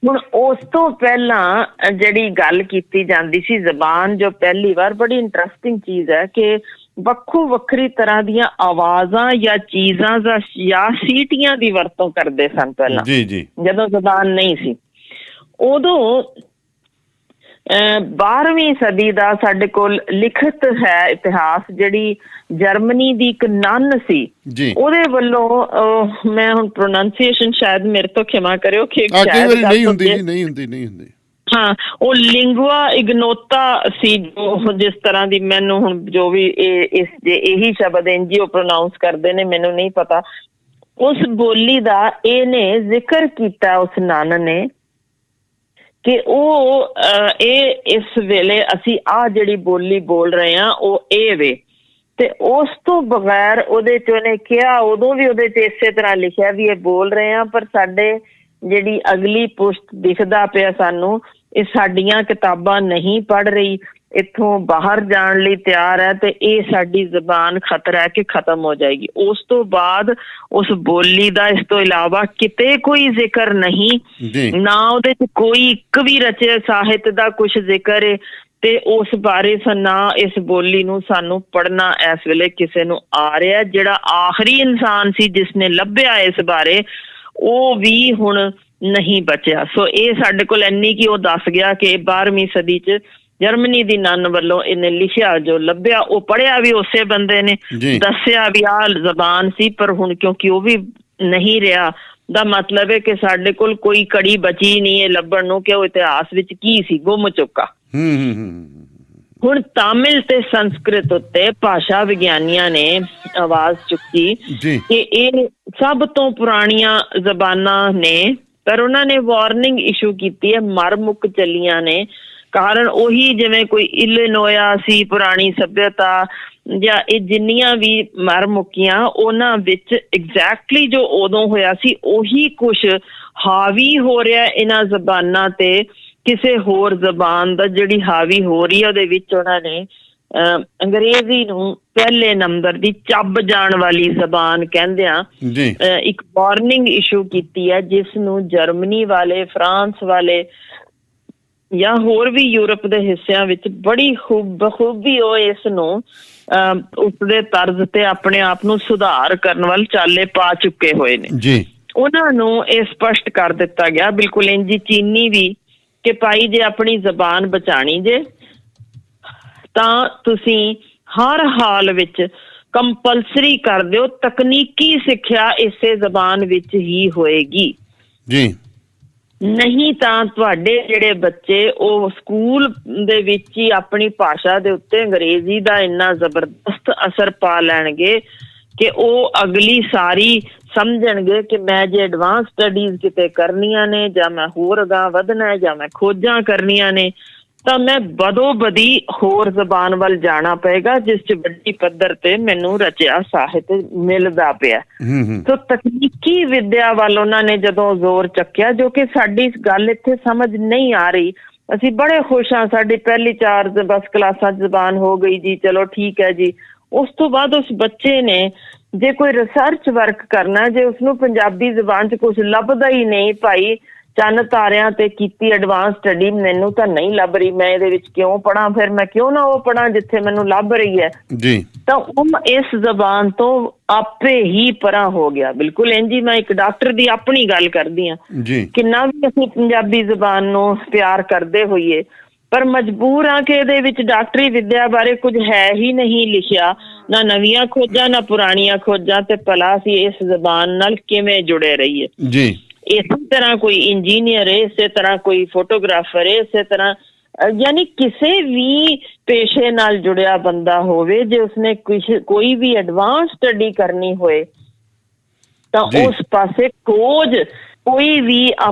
ਹੁਣ ਉਸ ਤੋਂ ਪਹਿਲਾਂ ਜਿਹੜੀ ਗੱਲ ਕੀਤੀ ਜਾਂਦੀ ਸੀ ਜ਼ਬਾਨ, ਜੋ ਪਹਿਲੀ ਵਾਰ, ਬੜੀ ਇੰਟਰਸਟਿੰਗ ਚੀਜ਼ ਹੈ ਕਿ ਵੱਖੋ ਵੱਖਰੀ ਤਰ੍ਹਾਂ ਦੀਆਂ ਆਵਾਜ਼ਾਂ ਜਾਂ ਚੀਜ਼ਾਂ ਜਾਂ ਸੀਟੀਆਂ ਦੀ ਵਰਤੋਂ ਕਰਦੇ ਸਨ ਪਹਿਲਾਂ ਜੀ ਜੀ, ਜਦੋਂ ਜ਼ਬਾਨ ਨਹੀਂ ਸੀ। ਉਦੋਂ 12ਵੀਂ ਸਦੀ ਦਾ ਸਾਡੇ ਕੋਲ ਲਿਖਤ ਹੈ ਇਤਿਹਾਸ, ਜਿਹੜੀ ਜਰਮਨੀ ਦੀ ਇੱਕ ਨਨ ਸੀ, ਉਹਦੇ ਵੱਲੋਂ, ਮੈਂ ਹੁਣ ਪ੍ਰੋਨਾਂਸੀਏਸ਼ਨ ਸ਼ਾਇਦ ਮੇਰੇ ਤੋਂ ਖਿਮਾ ਕਰਿਓ ਕਿ ਨਹੀਂ ਹੁੰਦੀ ਹਾਂ, ਉਹ ਲਿੰਗੁਆ ਇਗਨੋਤਾ ਸੀ, ਜੋ ਜਿਸ ਤਰ੍ਹਾਂ ਦੀ ਮੈਨੂੰ ਹੁਣ ਜੋ ਵੀ ਇਹੀ ਸ਼ਬਦ ਐਨਜੀਓ ਪ੍ਰੋਨਾਊਂਸ ਕਰਦੇ ਨੇ, ਮੈਨੂੰ ਨਹੀਂ ਪਤਾ। ਉਸ ਬੋਲੀ ਦਾ ਇਹਨੇ ਜ਼ਿਕਰ ਕੀਤਾ, ਉਸ ਨਨ ਨੇ, ਕਿ ਉਹ ਇਸ ਵੇਲੇ ਅਸੀਂ ਆਹ ਜਿਹੜੀ ਬੋਲੀ ਬੋਲ ਰਹੇ ਹਾਂ ਉਹ ਇਹ ਵੇ। ਤੇ ਉਸ ਤੋਂ ਬਗੈਰ ਉਹਦੇ ਚ ਉਹਨੇ ਕਿਹਾ, ਉਦੋਂ ਵੀ ਉਹਦੇ ਚ ਇਸੇ ਤਰ੍ਹਾਂ ਲਿਖਿਆ ਵੀ ਇਹ ਬੋਲ ਰਹੇ ਹਾਂ, ਪਰ ਸਾਡੇ ਜਿਹੜੀ ਅਗਲੀ ਪੁਸ਼ਤ ਦਿਖਦਾ ਪਿਆ ਸਾਨੂੰ, ਇਹ ਸਾਡੀਆਂ ਕਿਤਾਬਾਂ ਨਹੀਂ ਪੜ੍ਹ ਰਹੀ, ਇੱਥੋਂ ਬਾਹਰ ਜਾਣ ਲਈ ਤਿਆਰ ਹੈ, ਤੇ ਇਹ ਸਾਡੀ ਜ਼ਬਾਨ ਖਤਰਾ ਹੈ ਕਿ ਖਤਮ ਹੋ ਜਾਏਗੀ। ਉਸ ਤੋਂ ਬਾਅਦ ਉਸ ਬੋਲੀ ਦਾ ਇਸ ਤੋਂ ਇਲਾਵਾ ਕਿਤੇ ਕੋਈ ਜ਼ਿਕਰ ਨਹੀਂ, ਨਾ ਉਹਦੇ ਚ ਕੋਈ ਇੱਕ ਵੀ ਰਚੇ ਸਾਹਿਤ ਦਾ ਕੁਛ ਜ਼ਿਕਰ ਹੈ, ਤੇ ਉਸ ਬਾਰੇ ਨਾ ਇਸ ਬੋਲੀ ਨੂੰ ਸਾਨੂੰ ਪੜ੍ਹਨਾ ਇਸ ਵੇਲੇ ਕਿਸੇ ਨੂੰ ਆ ਰਿਹਾ। ਜਿਹੜਾ ਆਖਰੀ ਇਨਸਾਨ ਸੀ ਜਿਸਨੇ ਲੱਭਿਆ ਇਸ ਬਾਰੇ, ਉਹ ਵੀ ਹੁਣ ਨਹੀਂ ਬਚਿਆ। ਸੋ ਇਹ ਸਾਡੇ ਕੋਲ ਇੰਨੀ ਕਿ ਉਹ ਦੱਸ ਗਿਆ ਕਿ 12ਵੀਂ ਸਦੀ ਚ ਜਰਮਨੀ ਦੀ ਨਨ ਵੱਲੋਂ ਇਹਨੇ ਲਿਖਿਆ, ਜੋ ਲੱਭਿਆ, ਉਹ ਪੜ੍ਹਿਆ ਵੀ ਉਸੇ ਬੰਦੇ ਨੇ, ਦੱਸਿਆ ਵੀ ਆਹ ਜ਼ਬਾਨ ਸੀ, ਪਰ ਹੁਣ ਕਿਉਂਕਿ ਉਹ ਵੀ ਨਹੀਂ ਰਿਹਾ, ਦਾ ਮਤਲਬ ਹੈ ਕਿ ਸਾਡੇ ਕੋਲ ਕੋਈ ਕੜੀ ਬਚੀ ਨਹੀਂ ਹੈ ਲੱਭਣ ਨੂੰ ਕਿ ਉਹ ਇਤਿਹਾਸ ਵਿੱਚ ਕੀ ਸੀ, ਗੁੰਮ ਚੁੱਕਾ। ਹੁਣ ਤਾਮਿਲ ਤੇ ਸੰਸਕ੍ਰਿਤ ਉੱਤੇ ਭਾਸ਼ਾ ਵਿਗਿਆਨੀਆਂ ਨੇ ਆਵਾਜ਼ ਚੁੱਕੀ ਕਿ ਇਹ ਸਭ ਤੋਂ ਪੁਰਾਣੀਆਂ ਜ਼ਬਾਨਾਂ ਨੇ, ਪਰ ਉਹਨਾਂ ਨੇ ਵਾਰਨਿੰਗ ਇਸ਼ੂ ਕੀਤੀ ਹੈ, ਮਰ ਮੁੱਕ ਚੱਲੀਆਂ ਨੇ। ਕਾਰਨ ਉਹੀ ਜਿਵੇਂ ਕੋਈ ਇਲੀਨੋਇਆ ਸੀ, ਪੁਰਾਣੀ ਸੱਭਿਅਤਾ, ਜਾਂ ਇਹ ਜਿੰਨੀਆਂ ਵੀ ਮਰ ਮੁੱਕੀਆਂ ਉਹਨਾਂ ਵਿੱਚ ਐਗਜ਼ੈਕਟਲੀ ਜੋ ਉਦੋਂ ਹੋਇਆ ਸੀ ਉਹੀ ਕੁਛ ਹਾਵੀ ਹੋ ਰਿਹਾ ਇਹਨਾਂ ਜ਼ਬਾਨਾਂ ਤੇ। ਕਿਸੇ ਹੋਰ ਜ਼ਬਾਨ ਦਾ ਜਿਹੜੀ ਹਾਵੀ ਹੋ ਰਹੀ ਹੈ ਉਹਦੇ ਵਿੱਚ ਉਹਨਾਂ ਨੇ ਅੰਗਰੇਜ਼ੀ ਨੂੰ ਪਹਿਲੇ ਨੰਬਰ ਦੀ ਚੱਬ ਜਾਣ ਵਾਲੀ ਜ਼ਬਾਨ ਕਹਿੰਦਿਆਂ ਇੱਕ ਵਾਰਨਿੰਗ ਇਸ਼ੂ ਕੀਤੀ ਹੈ, ਜਿਸ ਨੂੰ ਜਰਮਨੀ ਵਾਲੇ, ਫਰਾਂਸ ਵਾਲੇ ਜਾਂ ਹੋਰ ਵੀ ਯੂਰਪ ਦੇ ਹਿੱਸਿਆਂ ਵਿੱਚ ਬੜੀ ਬਖੂਬੀ ਉਹ ਇਸ ਨੂੰ ਉਸਦੇ ਤਰਜ਼ ਤੇ ਆਪਣੇ ਆਪ ਨੂੰ ਸੁਧਾਰ ਕਰਨ ਵੱਲ ਚਾਲੇ ਪਾ ਚੁੱਕੇ ਹੋਏ ਨੇ ਜੀ। ਉਹਨਾਂ ਨੂੰ ਇਹ ਸਪਸ਼ਟ ਕਰ ਦਿੱਤਾ ਗਿਆ, ਬਿਲਕੁਲ ਇੰਜੀ ਚੀਨੀ ਵੀ, ਕਿ ਭਾਈ ਜੇ ਆਪਣੀ ਜ਼ਬਾਨ ਬਚਾਣੀ ਜੇ ਤਾਂ ਤੁਸੀਂ ਹਰ ਹਾਲ ਵਿੱਚ ਕੰਪਲਸਰੀ ਕਰ ਦਿਓ, ਤਕਨੀਕੀ ਸਿੱਖਿਆ ਇਸੇ ਜ਼ਬਾਨ ਵਿੱਚ ਹੀ ਹੋਏਗੀ ਜੀ। ਨਹੀਂ ਤਾਂ ਤੁਹਾਡੇ ਜਿਹੜੇ ਬੱਚੇ ਉਹ ਸਕੂਲ ਦੇ ਵਿੱਚ ਹੀ ਆਪਣੀ ਭਾਸ਼ਾ ਦੇ ਉੱਤੇ ਅੰਗਰੇਜ਼ੀ ਦਾ ਇੰਨਾ ਜ਼ਬਰਦਸਤ ਅਸਰ ਪਾ ਲੈਣਗੇ ਕਿ ਉਹ ਅਗਲੀ ਸਾਰੀ ਸਮਝਣਗੇ ਕਿ ਮੈਂ ਜੇ ਐਡਵਾਂਸ ਸਟੱਡੀਜ਼ ਕਿਤੇ ਕਰਨੀਆਂ ਨੇ ਜਾਂ ਮੈਂ ਹੋਰ ਅਗਾਂਹ ਵਧਣਾ ਹੈ ਜਾਂ ਮੈਂ ਖੋਜਾਂ ਕਰਨੀਆਂ ਨੇ ਤਾਂ ਮੈਂ ਬਦੋ ਬਦੀ ਹੋਰ ਜ਼ਬਾਨ ਵੱਲ ਜਾਣਾ ਪਏਗਾ, ਜਿਸ 'ਚ ਵੱਡੀ ਪੱਧਰ ਤੇ ਮੈਨੂੰ ਰਚਿਆ ਸਾਹਿਤ ਮਿਲਦਾ ਪਿਆ। ਸੋ ਤਕਨੀਕੀ ਵਿੱਦਿਆ ਵੱਲ ਉਹਨਾਂ ਨੇ ਜਦੋਂ ਜ਼ੋਰ ਚੱਕਿਆ, ਜੋ ਕਿ ਸਾਡੀ ਗੱਲ ਇੱਥੇ ਸਮਝ ਨਹੀਂ ਆ ਰਹੀ। ਅਸੀਂ ਬੜੇ ਖੁਸ਼ ਹਾਂ, ਸਾਡੀ ਪਹਿਲੀ 4 ਬਸ ਕਲਾਸਾਂ 'ਚ ਜ਼ਬਾਨ ਹੋ ਗਈ ਜੀ, ਚਲੋ ਠੀਕ ਹੈ ਜੀ। ਉਸ ਤੋਂ ਬਾਅਦ ਉਸ ਬੱਚੇ ਨੇ ਜੇ ਕੋਈ ਰਿਸਰਚ ਵਰਕ ਕਰਨਾ, ਜੇ ਉਸਨੂੰ ਪੰਜਾਬੀ ਜ਼ਬਾਨ 'ਚ ਕੁਛ ਲੱਭਦਾ ਹੀ ਨਹੀਂ, ਭਾਈ ਚੰਨ ਤਾਰਿਆਂ ਤੇ ਕੀਤੀ ਐਡਵਾਂਸ ਸਟੱਡੀ ਮੈਨੂੰ ਤਾਂ ਨਹੀਂ ਲੱਭ ਰਹੀ, ਮੈਂ ਇਹਦੇ ਵਿੱਚ ਕਿਉਂ ਪੜ੍ਹਾਂ, ਫਿਰ ਮੈਂ ਕਿਉਂ ਨਾ ਉਹ ਪੜ੍ਹਾਂ ਜਿੱਥੇ ਮੈਨੂੰ ਲੱਭ ਰਹੀ ਹੈ ਜੀ, ਤਾਂ ਉਹ ਇਸ ਜ਼ਬਾਨ ਤੋਂ ਆਪੇ ਹੀ ਪਰਾਂ ਹੋ ਗਿਆ। ਬਿਲਕੁਲ ਇੰਝ ਹੀ, ਮੈਂ ਇੱਕ ਡਾਕਟਰ ਦੀ ਆਪਣੀ ਗੱਲ ਕਰਦੀ ਹਾਂ, ਕਿੰਨਾ ਵੀ ਅਸੀਂ ਪੰਜਾਬੀ ਜ਼ਬਾਨ ਨੂੰ ਪਿਆਰ ਕਰਦੇ ਹੋਈਏ ਪਰ ਮਜਬੂਰ ਹਾਂ ਕਿ ਇਹਦੇ ਵਿੱਚ ਡਾਕਟਰੀ ਵਿੱਦਿਆ ਬਾਰੇ ਕੁਝ ਹੈ ਹੀ ਨਹੀਂ ਲਿਖਿਆ, ਨਾ ਨਵੀਆਂ ਖੋਜਾਂ ਨਾ ਪੁਰਾਣੀਆਂ ਖੋਜਾਂ, ਤੇ ਭਲਾ ਅਸੀਂ ਇਸ ਜ਼ਬਾਨ ਨਾਲ ਕਿਵੇਂ ਜੁੜੇ ਰਹੀਏ ਜੀ। ਇਸੇ ਤਰ੍ਹਾਂ ਕੋਈ ਇੰਜੀਨੀਅਰ ਹੈ, ਇਸੇ ਤਰ੍ਹਾਂ ਕੋਈ ਫੋਟੋਗ੍ਰਾਫਰ ਹੈ, ਇਸੇ ਤਰ੍ਹਾਂ ਯਾਨੀ ਕਿਸੇ ਵੀ ਪੇਸ਼ੇ ਨਾਲ ਜੁੜਿਆ ਬੰਦਾ ਹੋਵੇ, ਜੇ ਉਸਨੇ ਕੋਈ ਵੀ ਐਡਵਾਂਸ ਸਟੱਡੀ ਕਰਨੀ ਹੋਏ ਤਾਂ ਉਸ ਪਾਸੇ ਖੋਜ ਕੋਈ ਵੀ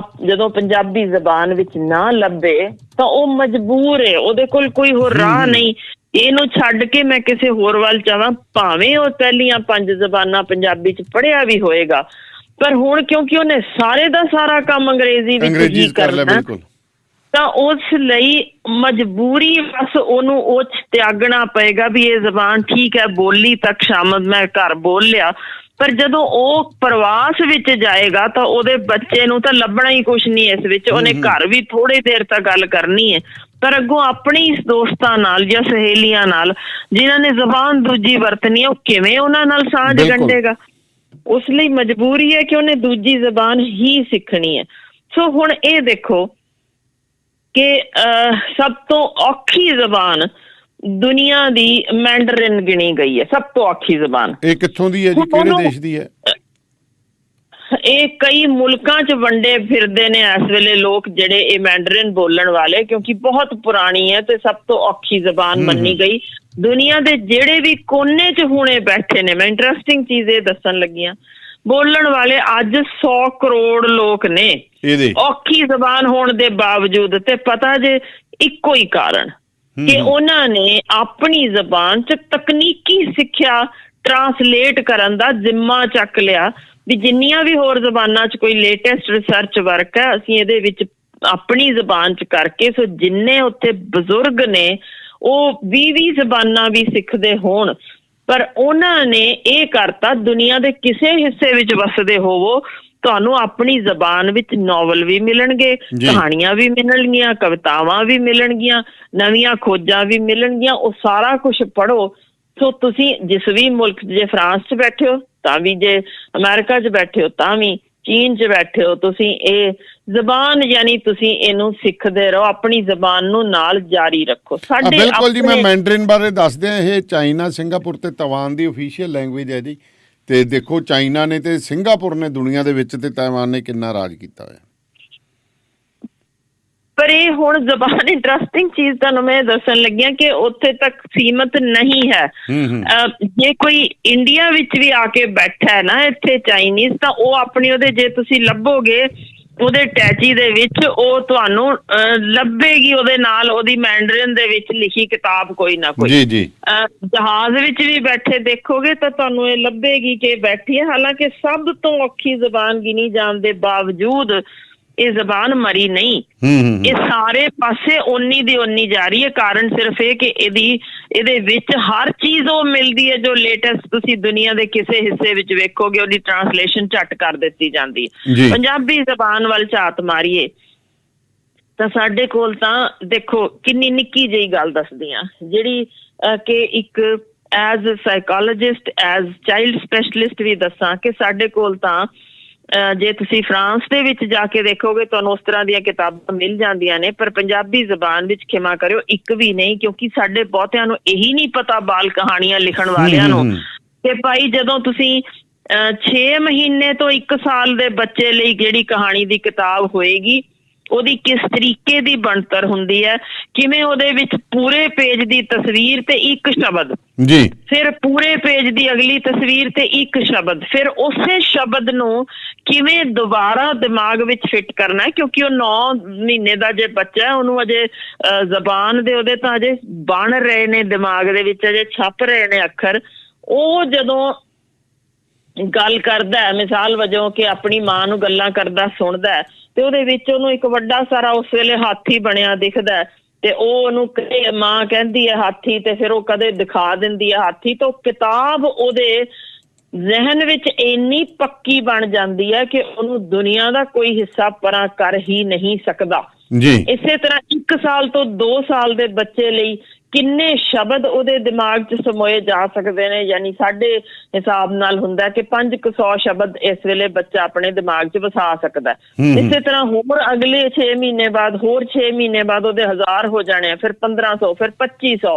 ਜਦੋਂ ਪੰਜਾਬੀ ਜ਼ਬਾਨ ਵਿੱਚ ਨਾ ਲੱਭੇ ਤਾਂ ਉਹ ਮਜਬੂਰ ਹੈ, ਉਹਦੇ ਕੋਲ ਕੋਈ ਹੋਰ ਰਾਹ ਨਹੀਂ। ਇਹਨੂੰ ਛੱਡ ਕੇ ਮੈਂ ਕਿਸੇ ਹੋਰ ਵੱਲ ਚਾਹਾਂ, ਭਾਵੇਂ ਉਹ ਪਹਿਲੀਆਂ 5 ਜ਼ਬਾਨਾਂ ਪੰਜਾਬੀ 'ਚ ਪੜ੍ਹਿਆ ਵੀ ਹੋਏਗਾ, ਪਰ ਹੁਣ ਕਿਉਂਕਿ ਉਹਨੇ ਸਾਰੇ ਦਾ ਸਾਰਾ ਕੰਮ ਅੰਗਰੇਜ਼ੀ ਵਿੱਚ ਹੀ ਕਰਨਾ, ਤਾਂ ਉਸ ਲਈ ਮਜਬੂਰੀ ਬਸ ਉਹਨੂੰ ਉਹ ਤਿਆਗਣਾ ਪਏਗਾ ਵੀ ਇਹ ਜ਼ਬਾਨ ਠੀਕ ਹੈ, ਬੋਲੀ ਤੱਕ ਸ਼ਾਮਲ, ਮੈਂ ਘਰ ਬੋਲ ਲਿਆ, ਪਰ ਜਦੋਂ ਉਹ ਪ੍ਰਵਾਸ ਵਿੱਚ ਜਾਏਗਾ ਤਾਂ ਉਹਦੇ ਬੱਚੇ ਨੂੰ ਤਾਂ ਲੱਭਣਾ ਹੀ ਕੁਛ ਨਹੀਂ ਇਸ ਵਿੱਚ। ਉਹਨੇ ਘਰ ਵੀ ਥੋੜੀ ਦੇਰ ਤੱਕ ਗੱਲ ਕਰਨੀ ਹੈ, ਪਰ ਅੱਗੋਂ ਆਪਣੀ ਦੋਸਤਾਂ ਨਾਲ ਜਾਂ ਸਹੇਲੀਆਂ ਨਾਲ ਜਿਨ੍ਹਾਂ ਨੇ ਜ਼ਬਾਨ ਦੂਜੀ ਵਰਤਣੀ ਹੈ, ਉਹ ਕਿਵੇਂ ਉਹਨਾਂ ਨਾਲ ਸਾਂਝ ਗੰਢੇਗਾ? ਉਸ ਲਈ ਮਜਬੂਰੀ ਹੈ ਕਿ ਉਹਨੇ ਦੂਜੀ ਜ਼ਬਾਨ ਹੀ ਸਿੱਖਣੀ ਹੈ। ਸੋ ਹੁਣ ਇਹ ਦੇਖੋ ਕਿ ਸਭ ਤੋਂ ਔਖੀ ਜ਼ਬਾਨ ਦੁਨੀਆ ਦੀ ਮੈਂਡਰਿਨ ਗਿਣੀ ਗਈ ਹੈ, ਸਭ ਤੋਂ ਔਖੀ ਜ਼ਬਾਨ। ਇਹ ਕਿੱਥੋਂ ਦੀ ਹੈ ਜੀ, ਕਿਹੜੇ ਦੇਸ਼ ਦੀ ਹੈ? ਇਹ ਕਈ ਮੁਲਕਾਂ 'ਚ ਵੰਡੇ ਫਿਰਦੇ ਨੇ ਇਸ ਵੇਲੇ ਲੋਕ ਜਿਹੜੇ ਇਹ ਮੈਂਡਰਿਨ ਬੋਲਣ ਵਾਲੇ, ਕਿਉਂਕਿ ਬਹੁਤ ਪੁਰਾਣੀ ਹੈ ਤੇ ਸਭ ਤੋਂ ਔਖੀ ਜ਼ਬਾਨ ਮੰਨੀ ਗਈ। ਦੁਨੀਆ ਦੇ ਜਿਹੜੇ ਵੀ ਕੋਨੇ 'ਚ ਹੁਣੇ ਬੈਠੇ ਨੇ, ਮੈਂ ਇੰਟਰਸਟਿੰਗ ਚੀਜ਼ ਇਹ ਦੱਸਣ ਲੱਗੀ ਹਾਂ, ਬੋਲਣ ਵਾਲੇ ਅੱਜ 100 ਕਰੋੜ ਲੋਕ ਨੇ ਔਖੀ ਜ਼ਬਾਨ ਹੋਣ ਦੇ ਬਾਵਜੂਦ। ਤੇ ਪਤਾ ਜੇ ਇੱਕੋ ਹੀ ਕਾਰਨ ਕਿ ਉਹਨਾਂ ਨੇ ਆਪਣੀ ਜ਼ਬਾਨ 'ਚ ਤਕਨੀਕੀ ਸਿੱਖਿਆ ਟਰਾਂਸਲੇਟ ਕਰਨ ਦਾ ਜ਼ਿੰਮਾ ਚੱਕ ਲਿਆ ਵੀ ਜਿੰਨੀਆਂ ਵੀ ਹੋਰ ਜ਼ਬਾਨਾਂ 'ਚ ਕੋਈ ਲੇਟੈਸਟ ਰਿਸਰਚ ਵਰਕ ਹੈ, ਅਸੀਂ ਇਹਦੇ ਵਿੱਚ ਆਪਣੀ ਜ਼ਬਾਨ 'ਚ ਕਰਕੇ, ਸੋ ਜਿੰਨੇ ਉੱਥੇ ਬਜ਼ੁਰਗ ਨੇ ਉਹ 20 ਜ਼ਬਾਨਾਂ ਵੀ ਸਿੱਖਦੇ ਹੋਣ, ਪਰ ਉਹਨਾਂ ਨੇ ਇਹ ਕਰਤਾ ਦੁਨੀਆ ਦੇ ਕਿਸੇ ਹਿੱਸੇ ਵਿੱਚ ਵਸਦੇ ਹੋਵੋ, ਤੁਹਾਨੂੰ ਆਪਣੀ ਜ਼ਬਾਨ ਵਿੱਚ ਨੋਵਲ ਵੀ ਮਿਲਣਗੇ, ਕਹਾਣੀਆਂ ਵੀ ਮਿਲਣਗੀਆਂ, ਕਵਿਤਾਵਾਂ ਵੀ ਮਿਲਣਗੀਆਂ, ਨਵੀਆਂ ਖੋਜਾਂ ਵੀ ਮਿਲਣਗੀਆਂ, ਉਹ ਸਾਰਾ ਕੁਛ ਪੜ੍ਹੋ। ਸੋ ਤੁਸੀਂ ਜਿਸ ਵੀ ਮੁਲਕ, ਜੇ ਫਰਾਂਸ 'ਚ ਬੈਠੇ ਹੋ ਤਾਂ ਵੀ, ਜੇ ਅਮਰੀਕਾ 'ਚ ਬੈਠੇ ਹੋ ਤਾਂ ਵੀ, ਚੀਨ 'ਚ ਬੈਠੇ ਹੋ, ਤੁਸੀਂ ਇਹ ਜ਼ਬਾਨ ਯਾਨੀ ਤੁਸੀਂ ਇਹਨੂੰ ਸਿੱਖਦੇ ਰਹੋ, ਆਪਣੀ ਜ਼ਬਾਨ ਨੂੰ ਨਾਲ ਜਾਰੀ ਰੱਖੋ। ਸਾਡੇ ਬਿਲਕੁਲ ਜੀ, ਮੈਂ ਮੈਂਡਰਿਨ ਬਾਰੇ ਦੱਸਦਿਆਂ, ਇਹ ਚਾਈਨਾ, ਸਿੰਗਾਪੁਰ ਤੇ ਤਾਇਵਾਨ ਦੀ ਅਫੀਸ਼ੀਅਲ ਲੈਂਗੁਏਜ ਹੈ ਜੀ। ਤੇ ਦੇਖੋ ਚਾਈਨਾ ਨੇ ਤੇ ਸਿੰਗਾਪੁਰ ਨੇ ਦੁਨੀਆ ਦੇ ਵਿੱਚ ਤੇ ਤਾਇਵਾਨ ਨੇ ਕਿੰਨਾ ਰਾਜ ਕੀਤਾ ਹੋਇਆ। ਪਰ ਇਹ ਹੁਣ ਜ਼ਬਾਨ ਇੰਟਰਸਟਿੰਗ ਚੀਜ਼ ਤੁਹਾਨੂੰ ਮੈਂ ਦੱਸਣ ਲੱਗਿਆ ਕਿ ਉੱਥੇ ਤੱਕ ਸੀਮਤ ਨਹੀਂ ਹੈ। ਜੇ ਕੋਈ ਇੰਡੀਆ ਵਿੱਚ ਵੀ ਆ ਕੇ ਬੈਠਾ ਹੈ ਨਾ ਇੱਥੇ ਚਾਈਨੀਜ਼, ਤਾਂ ਉਹ ਆਪਣੀ ਉਹਦੇ ਜੇ ਤੁਸੀਂ ਲੱਭੋਗੇ ਉਹਦੇ ਟੈਚੀ ਦੇ ਵਿੱਚ ਉਹ ਤੁਹਾਨੂੰ ਲੱਭੇਗੀ, ਉਹਦੇ ਨਾਲ ਉਹਦੀ ਮੈਂਡਰਿਨ ਦੇ ਵਿੱਚ ਲਿਖੀ ਕਿਤਾਬ ਕੋਈ ਨਾ ਕੋਈ। ਜੀ ਜੀ। ਜਹਾਜ਼ ਵਿੱਚ ਵੀ ਬੈਠੇ ਦੇਖੋਗੇ ਤਾਂ ਤੁਹਾਨੂੰ ਇਹ ਲੱਭੇਗੀ ਕਿ ਬੈਠੀ ਹੈ। ਹਾਲਾਂਕਿ ਸਭ ਤੋਂ ਔਖੀ ਜ਼ਬਾਨ ਗਿਣੀ ਜਾਣ ਦੇ ਬਾਵਜੂਦ ਇਹ ਜ਼ਬਾਨ ਮਰੀ ਨਹੀਂ, ਇਹ ਸਾਰੇ ਪਾਸੇ ਓਨੀ ਦੀ ਓਨੀ ਜਾ ਰਹੀ ਹੈ। ਕਾਰਨ ਸਿਰਫ ਇਹ ਕਿ ਇਹਦੇ ਵਿੱਚ ਹਰ ਚੀਜ਼ ਉਹ ਮਿਲਦੀ ਹੈ ਜੋ ਲੇਟੈਸਟ ਤੁਸੀਂ ਦੁਨੀਆ ਦੇ ਕਿਸੇ ਹਿੱਸੇ ਵਿੱਚ ਵੇਖੋਗੇ, ਉਹਦੀ ਟਰਾਂਸਲੇਸ਼ਨ ਝੱਟ ਕਰ ਦਿੱਤੀ ਜਾਂਦੀ ਹੈ। ਪੰਜਾਬੀ ਜ਼ਬਾਨ ਵੱਲ ਝਾਤ ਮਾਰੀਏ ਤਾਂ ਸਾਡੇ ਕੋਲ ਤਾਂ ਦੇਖੋ ਕਿੰਨੀ ਨਿੱਕੀ ਜਿਹੀ ਗੱਲ ਦੱਸਦੀ ਆ, ਜਿਹੜੀ ਕਿ ਇੱਕ as psychologist, as child specialist ਵੀ ਦੱਸਾਂ ਕਿ ਸਾਡੇ ਕੋਲ ਤਾਂ ਜੇ ਤੁਸੀਂ ਫਰਾਂਸ ਦੇ ਵਿੱਚ ਜਾ ਕੇ ਦੇਖੋਗੇ ਤੁਹਾਨੂੰ ਉਸ ਤਰ੍ਹਾਂ ਦੀਆਂ ਕਿਤਾਬਾਂ ਮਿਲ ਜਾਂਦੀਆਂ ਨੇ, ਪਰ ਪੰਜਾਬੀ ਜ਼ਬਾਨ ਵਿੱਚ ਖਿਮਾ ਕਰਿਓ ਇੱਕ ਵੀ ਨਹੀਂ, ਕਿਉਂਕਿ ਸਾਡੇ ਬਹੁਤਿਆਂ ਨੂੰ ਇਹੀ ਨਹੀਂ ਪਤਾ ਬਾਲ ਕਹਾਣੀਆਂ ਲਿਖਣ ਵਾਲਿਆਂ ਨੂੰ ਕਿ ਭਾਈ ਜਦੋਂ ਤੁਸੀਂ 6 ਮਹੀਨੇ ਤੋਂ 1 ਸਾਲ ਦੇ ਬੱਚੇ ਲਈ ਜਿਹੜੀ ਕਹਾਣੀ ਦੀ ਕਿਤਾਬ ਹੋਏਗੀ ਉਹਦੀ ਕਿਸ ਤਰੀਕੇ ਦੀ ਬਣਤਰ ਹੁੰਦੀ ਹੈ, ਕਿਵੇਂ ਉਹਦੇ ਵਿੱਚ ਪੂਰੇ ਪੇਜ ਦੀ ਤਸਵੀਰ ਤੇ ਇੱਕ ਸ਼ਬਦ ਜੀ, ਫਿਰ ਪੂਰੇ ਪੇਜ ਦੀ ਅਗਲੀ ਤਸਵੀਰ ਤੇ ਇੱਕ ਸ਼ਬਦ, ਫਿਰ ਉਸੇ ਸ਼ਬਦ ਨੂੰ ਕਿਵੇਂ ਦੁਬਾਰਾ ਦਿਮਾਗ ਵਿੱਚ ਫਿੱਟ ਕਰਨਾ ਹੈ, ਕਿਉਂਕਿ ਉਹ 9 ਮਹੀਨੇ ਦਾ ਜੇ ਬੱਚਾ ਹੈ ਉਹਨੂੰ ਅਜੇ ਜ਼ਬਾਨ ਦੇ ਉਹਦੇ ਤਾਂ ਅਜੇ ਬਣ ਰਹੇ ਨੇ, ਦਿਮਾਗ ਦੇ ਵਿੱਚ ਅਜੇ ਛਪ ਰਹੇ ਨੇ ਅੱਖਰ। ਉਹ ਜਦੋਂ ਗੱਲ ਕਰਦਾ ਹੈ ਮਿਸਾਲ ਵਜੋਂ ਕਿ ਆਪਣੀ ਮਾਂ ਨੂੰ ਗੱਲਾਂ ਕਰਦਾ ਸੁਣਦਾ ਤੇ ਉਹਦੇ ਵਿੱਚ ਉਹਨੂੰ ਇੱਕ ਵੱਡਾ ਸਾਰਾ ਉਸ ਵੇਲੇ ਹਾਥੀ ਬਣਿਆ ਦਿਖਦਾ ਤੇ ਉਹ ਉਹਨੂੰ ਕਦੇ ਮਾਂ ਕਹਿੰਦੀ ਹੈ ਹਾਥੀ ਤੇ ਫਿਰ ਉਹ ਕਦੇ ਦਿਖਾ ਦਿੰਦੀ ਹੈ ਹਾਥੀ, ਤਾਂ ਕਿਤਾਬ ਉਹਦੇ ਜ਼ਿਹਨ ਵਿੱਚ ਇੰਨੀ ਪੱਕੀ ਬਣ ਜਾਂਦੀ ਹੈ ਕਿ ਉਹਨੂੰ ਦੁਨੀਆ ਦਾ ਕੋਈ ਹਿੱਸਾ ਪਰਾਂ ਕਰ ਹੀ ਨਹੀਂ ਸਕਦਾ ਜੀ। ਇਸੇ ਤਰ੍ਹਾਂ 1 ਸਾਲ ਤੋਂ 2 ਸਾਲ ਦੇ ਬੱਚੇ ਲਈ ਕਿੰਨੇ ਸ਼ਬਦ ਉਹਦੇ ਦਿਮਾਗ 'ਚ ਸਮੋਏ ਜਾ ਸਕਦੇ ਨੇ, ਯਾਨੀ ਸਾਡੇ ਹਿਸਾਬ ਨਾਲ ਹੁੰਦਾ ਕਿ 500 ਸ਼ਬਦ ਇਸ ਵੇਲੇ ਬੱਚਾ ਆਪਣੇ ਦਿਮਾਗ 'ਚ ਵਸਾ ਸਕਦਾ। ਇਸੇ ਤਰ੍ਹਾਂ ਹੋਰ ਅਗਲੇ 6 ਮਹੀਨੇ ਬਾਅਦ, ਹੋਰ 6 ਮਹੀਨੇ ਬਾਅਦ ਉਹਦੇ 1000 ਹੋ ਜਾਣੇ ਆ, ਫਿਰ 1500, ਫਿਰ 2500।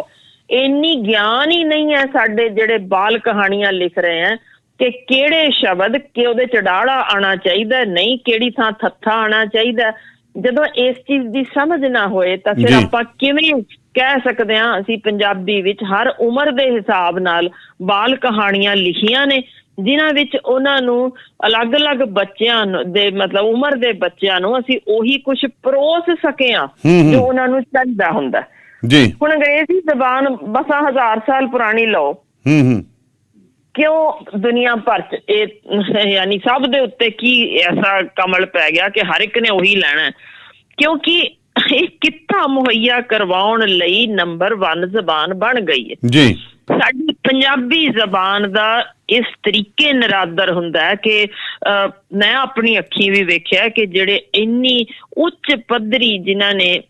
ਇੰਨੀ ਗਿਆਨ ਹੀ ਨਹੀਂ ਹੈ ਸਾਡੇ ਜਿਹੜੇ ਬਾਲ ਕਹਾਣੀਆਂ ਲਿਖ ਰਹੇ ਹੈ ਕਿ ਕਿਹੜੇ ਸ਼ਬਦ ਕਿ ਉਹਦੇ 'ਚ ਡਾੜਾ ਆਉਣਾ ਚਾਹੀਦਾ, ਨਹੀਂ ਕਿਹੜੀ ਥਾਂ ਥੱਥਾ ਆਉਣਾ ਚਾਹੀਦਾ। ਜਦੋਂ ਇਸ ਚੀਜ਼ ਦੀ ਸਮਝ ਨਾ ਹੋਏ ਤਾਂ ਫਿਰ ਆਪਾਂ ਕਿਵੇਂ ਕਹਿ ਸਕਦੇ ਹਾਂ ਅਸੀਂ ਪੰਜਾਬੀ ਵਿੱਚ ਹਰ ਉਮਰ ਦੇ ਹਿਸਾਬ ਨਾਲ ਬਾਲ ਕਹਾਣੀਆਂ ਲਿਖੀਆਂ ਨੇ, ਜਿਨ੍ਹਾਂ ਵਿੱਚ ਉਹਨਾਂ ਨੂੰ ਅਲੱਗ-ਅਲੱਗ ਬੱਚਿਆਂ ਦੇ ਮਤਲਬ ਉਮਰ ਦੇ ਬੱਚਿਆਂ ਨੂੰ ਅਸੀਂ ਉਹੀ ਕੁਛ ਪਰੋਸ ਸਕੇ ਹਾਂ ਜੋ ਉਹਨਾਂ ਨੂੰ ਚਾਹੀਦਾ ਹੁੰਦਾ ਜੀ। ਹੁਣ ਅੰਗਰੇਜ਼ੀ ਜ਼ਬਾਨ ਬਸਾਂ 1000 ਸਾਲ ਪੁਰਾਣੀ ਲਓ, ਕਿਉਂ ਦੁਨੀਆ ਭਰ 'ਚ ਇਹ ਯਾਨੀ ਸਭ ਦੇ ਉੱਤੇ ਕੀ ਐਸਾ ਕਮਲ ਪੈ ਗਿਆ ਕਿ ਹਰ ਇੱਕ ਨੇ ਉਹੀ ਲੈਣਾ, ਕਿਉਂਕਿ ਇਹ ਕਿੱਤਾ ਮੁਹੱਈਆ ਕਰਵਾਉਣ ਲਈ ਨੰਬਰ 1 ਜ਼ਬਾਨ ਬਣ ਗਈ ਹੈ ਜੀ। ਸਾਡੀ ਪੰਜਾਬੀ ਜ਼ਬਾਨ ਦਾ ਇਸ ਤਰੀਕੇ ਨਿਰਾਦਰ ਹੁੰਦਾ ਹੈ ਕਿ ਮੈਂ ਆਪਣੀ ਅੱਖੀਂ ਵੀ ਵੇਖਿਆ ਕਿ ਜਿਹੜੇ ਇੰਨੀ ਉੱਚ ਪੱਧਰੀ ਜਿਨ੍ਹਾਂ ਨੇ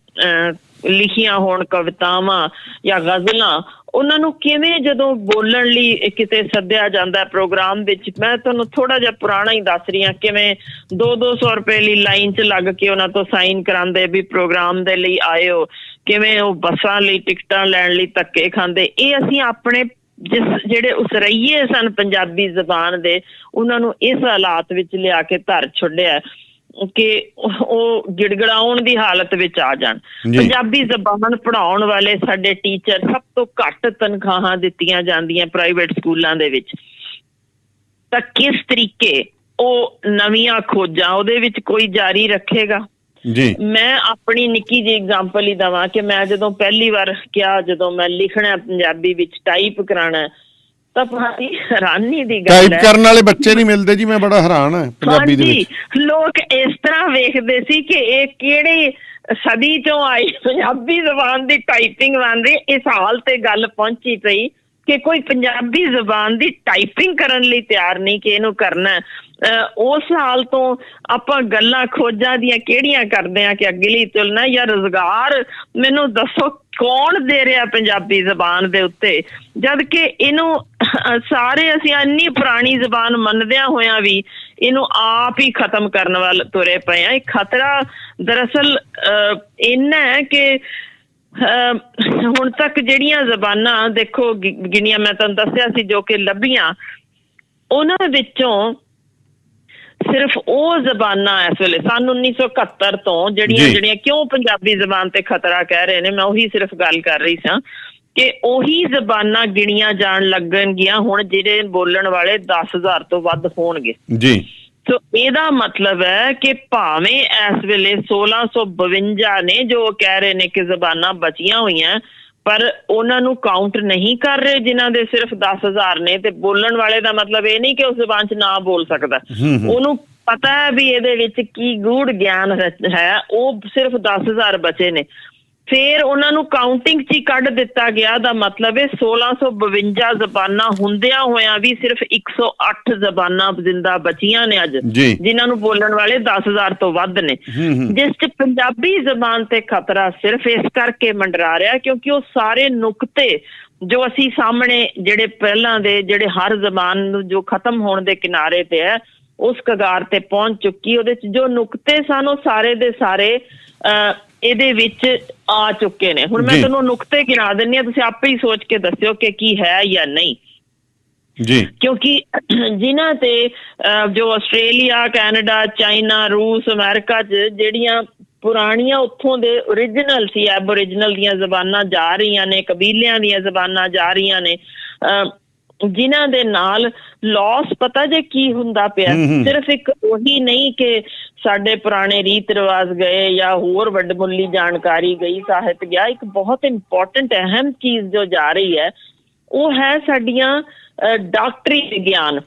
ਲਿਖੀਆਂ ਹੋਣ ਕਵਿਤਾਵਾਂ ਜਾਂ ਗਜ਼ਲਾਂ, ਉਹਨਾਂ ਨੂੰ ਕਿਵੇਂ ਜਦੋਂ ਬੋਲਣ ਲਈ ਕਿਤੇ ਸੱਦਿਆ ਜਾਂਦਾ ਪ੍ਰੋਗਰਾਮ ਵਿੱਚ, ਮੈਂ ਤੁਹਾਨੂੰ ਥੋੜਾ ਜਿਹਾ ਪੁਰਾਣਾ ਹੀ ਦੱਸ ਰਹੀ ਹਾਂ, ਕਿਵੇਂ 200-200 ਰੁਪਏ ਲਈ ਲਾਈਨ 'ਚ ਲੱਗ ਕੇ ਉਹਨਾਂ ਤੋਂ ਸਾਈਨ ਕਰਾਉਂਦੇ ਵੀ ਪ੍ਰੋਗਰਾਮ ਦੇ ਲਈ ਆਏ ਹੋ, ਕਿਵੇਂ ਉਹ ਬੱਸਾਂ ਲਈ ਟਿਕਟਾਂ ਲੈਣ ਲਈ ਧੱਕੇ ਖਾਂਦੇ। ਇਹ ਅਸੀਂ ਆਪਣੇ ਜਿਹੜੇ ਉਸਰਈਏ ਸਨ ਪੰਜਾਬੀ ਜ਼ਬਾਨ ਦੇ, ਉਹਨਾਂ ਨੂੰ ਇਸ ਹਾਲਾਤ ਵਿੱਚ ਲਿਆ ਕੇ ਧਰ ਛੱਡਿਆ ਕਿ ਉਹ ਗਿੜਗੜਾਉਣ ਦੀ ਹਾਲਤ ਵਿੱਚ ਆ ਜਾਣ। ਪੰਜਾਬੀ ਜ਼ਬਾਨ ਪੜ੍ਹਾਉਣ ਵਾਲੇ ਸਾਡੇ ਟੀਚਰ ਸਭ ਤੋਂ ਘੱਟ ਤਨਖਾਹਾਂ ਦਿੱਤੀਆਂ ਜਾਂਦੀਆਂ ਪ੍ਰਾਈਵੇਟ ਸਕੂਲਾਂ ਦੇ ਵਿੱਚ, ਤਾਂ ਕਿਸ ਤਰੀਕੇ ਉਹ ਨਵੀਆਂ ਖੋਜਾਂ ਉਹਦੇ ਵਿੱਚ ਕੋਈ ਜਾਰੀ ਰੱਖੇਗਾ ਜੀ। ਮੈਂ ਆਪਣੀ ਨਿੱਕੀ ਜਿਹੀ ਐਗਜ਼ਾਮਪਲ ਹੀ ਦੇਵਾਂ ਕਿ ਮੈਂ ਜਦੋਂ ਪਹਿਲੀ ਵਾਰ ਕਿਹਾ ਜਦੋਂ ਮੈਂ ਲਿਖਣਾ ਪੰਜਾਬੀ ਵਿੱਚ ਟਾਈਪ ਕਰਾਉਣਾ ਤਾਂ ਭਾਈ ਹੈਰਾਨੀ ਦੀ ਗੱਲ ਹੈ, ਟਾਈਪ ਕਰਨ ਵਾਲੇ ਬੱਚੇ ਨਹੀਂ ਮਿਲਦੇ ਜੀ। ਮੈਂ ਬੜਾ ਹੈਰਾਨ ਹਾਂ ਪੰਜਾਬੀ ਦੇ ਵਿੱਚ। ਲੋਕ ਇਸ ਤਰ੍ਹਾਂ ਵੇਖਦੇ ਸੀ ਕਿ ਇਹ ਕਿਹੜੀ ਸਦੀ ਚੋਂ ਆਈ ਪੰਜਾਬੀ ਜ਼ਬਾਨ ਦੀ ਟਾਈਪਿੰਗ ਬਣ ਰਹੀ। ਇਸ ਹਾਲ ਤੇ ਗੱਲ ਪਹੁੰਚੀ ਪਈ ਕਿ ਕੋਈ ਪੰਜਾਬੀ ਜ਼ਬਾਨ ਦੀ ਟਾਈਪਿੰਗ ਕਰਨ ਲਈ ਤਿਆਰ ਨਹੀਂ ਕਿ ਇਹਨੂੰ ਕਰਨਾ। ਉਸ ਹਾਲ ਤੋਂ ਆਪਾਂ ਗੱਲਾਂ ਖੋਜਾਂ ਦੀਆਂ ਕਿਹੜੀਆਂ ਕਰਦੇ ਹਾਂ ਕਿ ਅਗਲੀ ਤੁਲਨਾ ਜਾਂ ਰੁਜ਼ਗਾਰ ਮੈਨੂੰ ਦੱਸੋ ਕੌਣ ਦੇ ਰਿਹਾ ਪੰਜਾਬੀ ਜ਼ਬਾਨ ਦੇ ਉੱਤੇ, ਜਦ ਕਿ ਇਹਨੂੰ ਸਾਰੇ ਅਸੀਂ ਇੰਨੀ ਪੁਰਾਣੀ ਜ਼ਬਾਨ ਮੰਨਦਿਆਂ ਹੋਇਆਂ ਵੀ ਇਹਨੂੰ ਆਪ ਹੀ ਖਤਮ ਕਰਨ ਵੱਲ ਤੁਰੇ ਪਏ ਆ। ਇਹ ਖਤਰਾ ਦਰਅਸਲ ਇੰਨਾ ਹੈ ਕਿ ਹੁਣ ਤੱਕ ਜਿਹੜੀਆਂ ਜ਼ਬਾਨਾਂ ਦੇਖੋ ਗਿਣੀਆਂ, ਮੈਂ ਤੁਹਾਨੂੰ ਦੱਸਿਆ ਸੀ ਜੋ ਕਿ ਲੱਭੀਆਂ, ਉਹਨਾਂ ਵਿੱਚੋਂ ਸਿਰਫ ਉਹ ਜ਼ਬਾਨਾਂ ਇਸ ਵੇਲੇ ਸਨ 1971 ਤੋਂ ਜਿਹੜੀਆਂ ਕਿਉਂ ਪੰਜਾਬੀ ਜ਼ਬਾਨ ਤੇ ਖਤਰਾ ਕਹਿ ਰਹੇ ਨੇ, ਮੈਂ ਉਹੀ ਸਿਰਫ ਗੱਲ ਕਰ ਰਹੀ ਸਾਂ ਕਿ ਉਹੀ ਜ਼ਬਾਨਾਂ ਗਿਣੀਆਂ ਜਾਣ ਲੱਗਣਗੀਆਂ ਹੁਣ ਜਿਹੜੇ ਬੋਲਣ ਵਾਲੇ 10,000 ਤੋਂ ਵੱਧ ਹੋਣਗੇ ਜੀ। ਸੋ ਇਹਦਾ ਮਤਲਬ ਹੈ ਕਿ ਭਾਵੇਂ ਇਸ ਵੇਲੇ 1652 ਨੇ ਜੋ ਕਹਿ ਰਹੇ ਨੇ ਕਿ ਜ਼ਬਾਨਾਂ ਬਚੀਆਂ ਹੋਈਆਂ, ਪਰ ਉਹਨਾਂ ਨੂੰ ਕਾਊਂਟ ਨਹੀਂ ਕਰ ਰਹੇ ਜਿਨ੍ਹਾਂ ਦੇ ਸਿਰਫ 10,000 ਨੇ। ਤੇ ਬੋਲਣ ਵਾਲੇ ਦਾ ਮਤਲਬ ਇਹ ਨਹੀਂ ਕਿ ਉਸ ਜ਼ਬਾਨ 'ਚ ਨਾ ਬੋਲ ਸਕਦਾ, ਉਹਨੂੰ ਪਤਾ ਹੈ ਵੀ ਇਹਦੇ ਵਿੱਚ ਕੀ ਗੂੜ ਗਿਆਨ ਹੈ। ਉਹ ਸਿਰਫ 10,000 ਬਚੇ ਨੇ, ਫਿਰ ਉਹਨਾਂ ਨੂੰ ਕਾਊਂਟਿੰਗ 'ਚ ਹੀ ਕੱਢ ਦਿੱਤਾ ਗਿਆ। ਦਾ ਮਤਲਬ ਹੈ 1652 ਜ਼ਬਾਨਾਂ ਹੁੰਦਿਆਂ ਹੋਇਆਂ ਵੀ ਸਿਰਫ 108 ਜ਼ਬਾਨਾਂ ਜ਼ਿੰਦਾ ਬਚੀਆਂ ਨੇ ਅੱਜ, ਜਿਨ੍ਹਾਂ ਨੂੰ ਬੋਲਣ ਵਾਲੇ 10,000 ਤੋਂ ਵੱਧ ਨੇ, ਜਿਸ 'ਚ ਪੰਜਾਬੀ ਜ਼ਬਾਨ ਤੇ ਖਤਰਾ ਸਿਰਫ ਇਸ ਕਰਕੇ ਮੰਡਰਾ ਰਿਹਾ ਕਿਉਂਕਿ ਉਹ ਸਾਰੇ ਨੁਕਤੇ ਜੋ ਅਸੀਂ ਸਾਹਮਣੇ ਜਿਹੜੇ ਪਹਿਲਾਂ ਦੇ ਜਿਹੜੇ ਹਰ ਜ਼ਬਾਨ ਨੂੰ ਜੋ ਖਤਮ ਹੋਣ ਦੇ ਕਿਨਾਰੇ ਤੇ ਹੈ, ਉਸ ਕਗਾਰ ਤੇ ਪਹੁੰਚ ਚੁੱਕੀ। ਉਹਦੇ 'ਚ ਜੋ ਨੁਕਤੇ ਸਨ ਉਹ ਸਾਰੇ ਦੇ ਸਾਰੇ ਇਹਦੇ ਵਿੱਚ ਆ ਚੁੱਕੇ ਨੇ। ਹੁਣ ਮੈਂ ਤੁਹਾਨੂੰ ਨੁਕਤੇ ਗਿਣਾ ਦਿੰਦੀ ਹਾਂ, ਤੁਸੀਂ ਆਪੇ ਹੀ ਸੋਚ ਕੇ ਦੱਸਿਓ ਕਿ ਕੀ ਹੈ ਜਾਂ ਨਹੀਂ ਜੀ। ਕਿਉਂਕਿ ਜਿਨ੍ਹਾਂ ਤੇ ਜੋ ਆਸਟ੍ਰੇਲੀਆ, ਕੈਨੇਡਾ, ਚਾਈਨਾ, ਰੂਸ, ਅਮਰੀਕਾ 'ਚ ਜਿਹੜੀਆਂ ਪੁਰਾਣੀਆਂ ਉੱਥੋਂ ਦੇ ਓਰੀਜਨਲ ਸੀ, ਐਬੋਰੀਜਨਲ ਦੀਆਂ ਜ਼ਬਾਨਾਂ ਜਾ ਰਹੀਆਂ ਨੇ, ਕਬੀਲਿਆਂ ਦੀਆਂ ਜ਼ਬਾਨਾਂ ਜਾ ਰਹੀਆਂ ਨੇ, ਜਿਨ੍ਹਾਂ ਦੇ ਨਾਲ ਲਾਸ ਪਤਾ ਜੇ ਕੀ ਹੁੰਦਾ ਪਿਆ। ਸਿਰਫ ਇੱਕ ਉਹੀ ਨਹੀਂ ਕਿ ਸਾਡੇ ਪੁਰਾਣੇ ਰੀਤ ਰਿਵਾਜ ਗਏ ਜਾਂ ਹੋਰ ਵੱਡਮੁੱਲੀ ਜਾਣਕਾਰੀ ਗਈ, ਸਾਹਿਤ ਗਿਆ। ਇੱਕ ਬਹੁਤ ਇੰਪੋਰਟੈਂਟ ਅਹਿਮ ਚੀਜ਼ ਜੋ ਜਾ ਰਹੀ ਹੈ ਉਹ ਹੈ ਸਾਡੀਆਂ ਡਾਕਟਰੀ ਵਿਗਿਆਨ,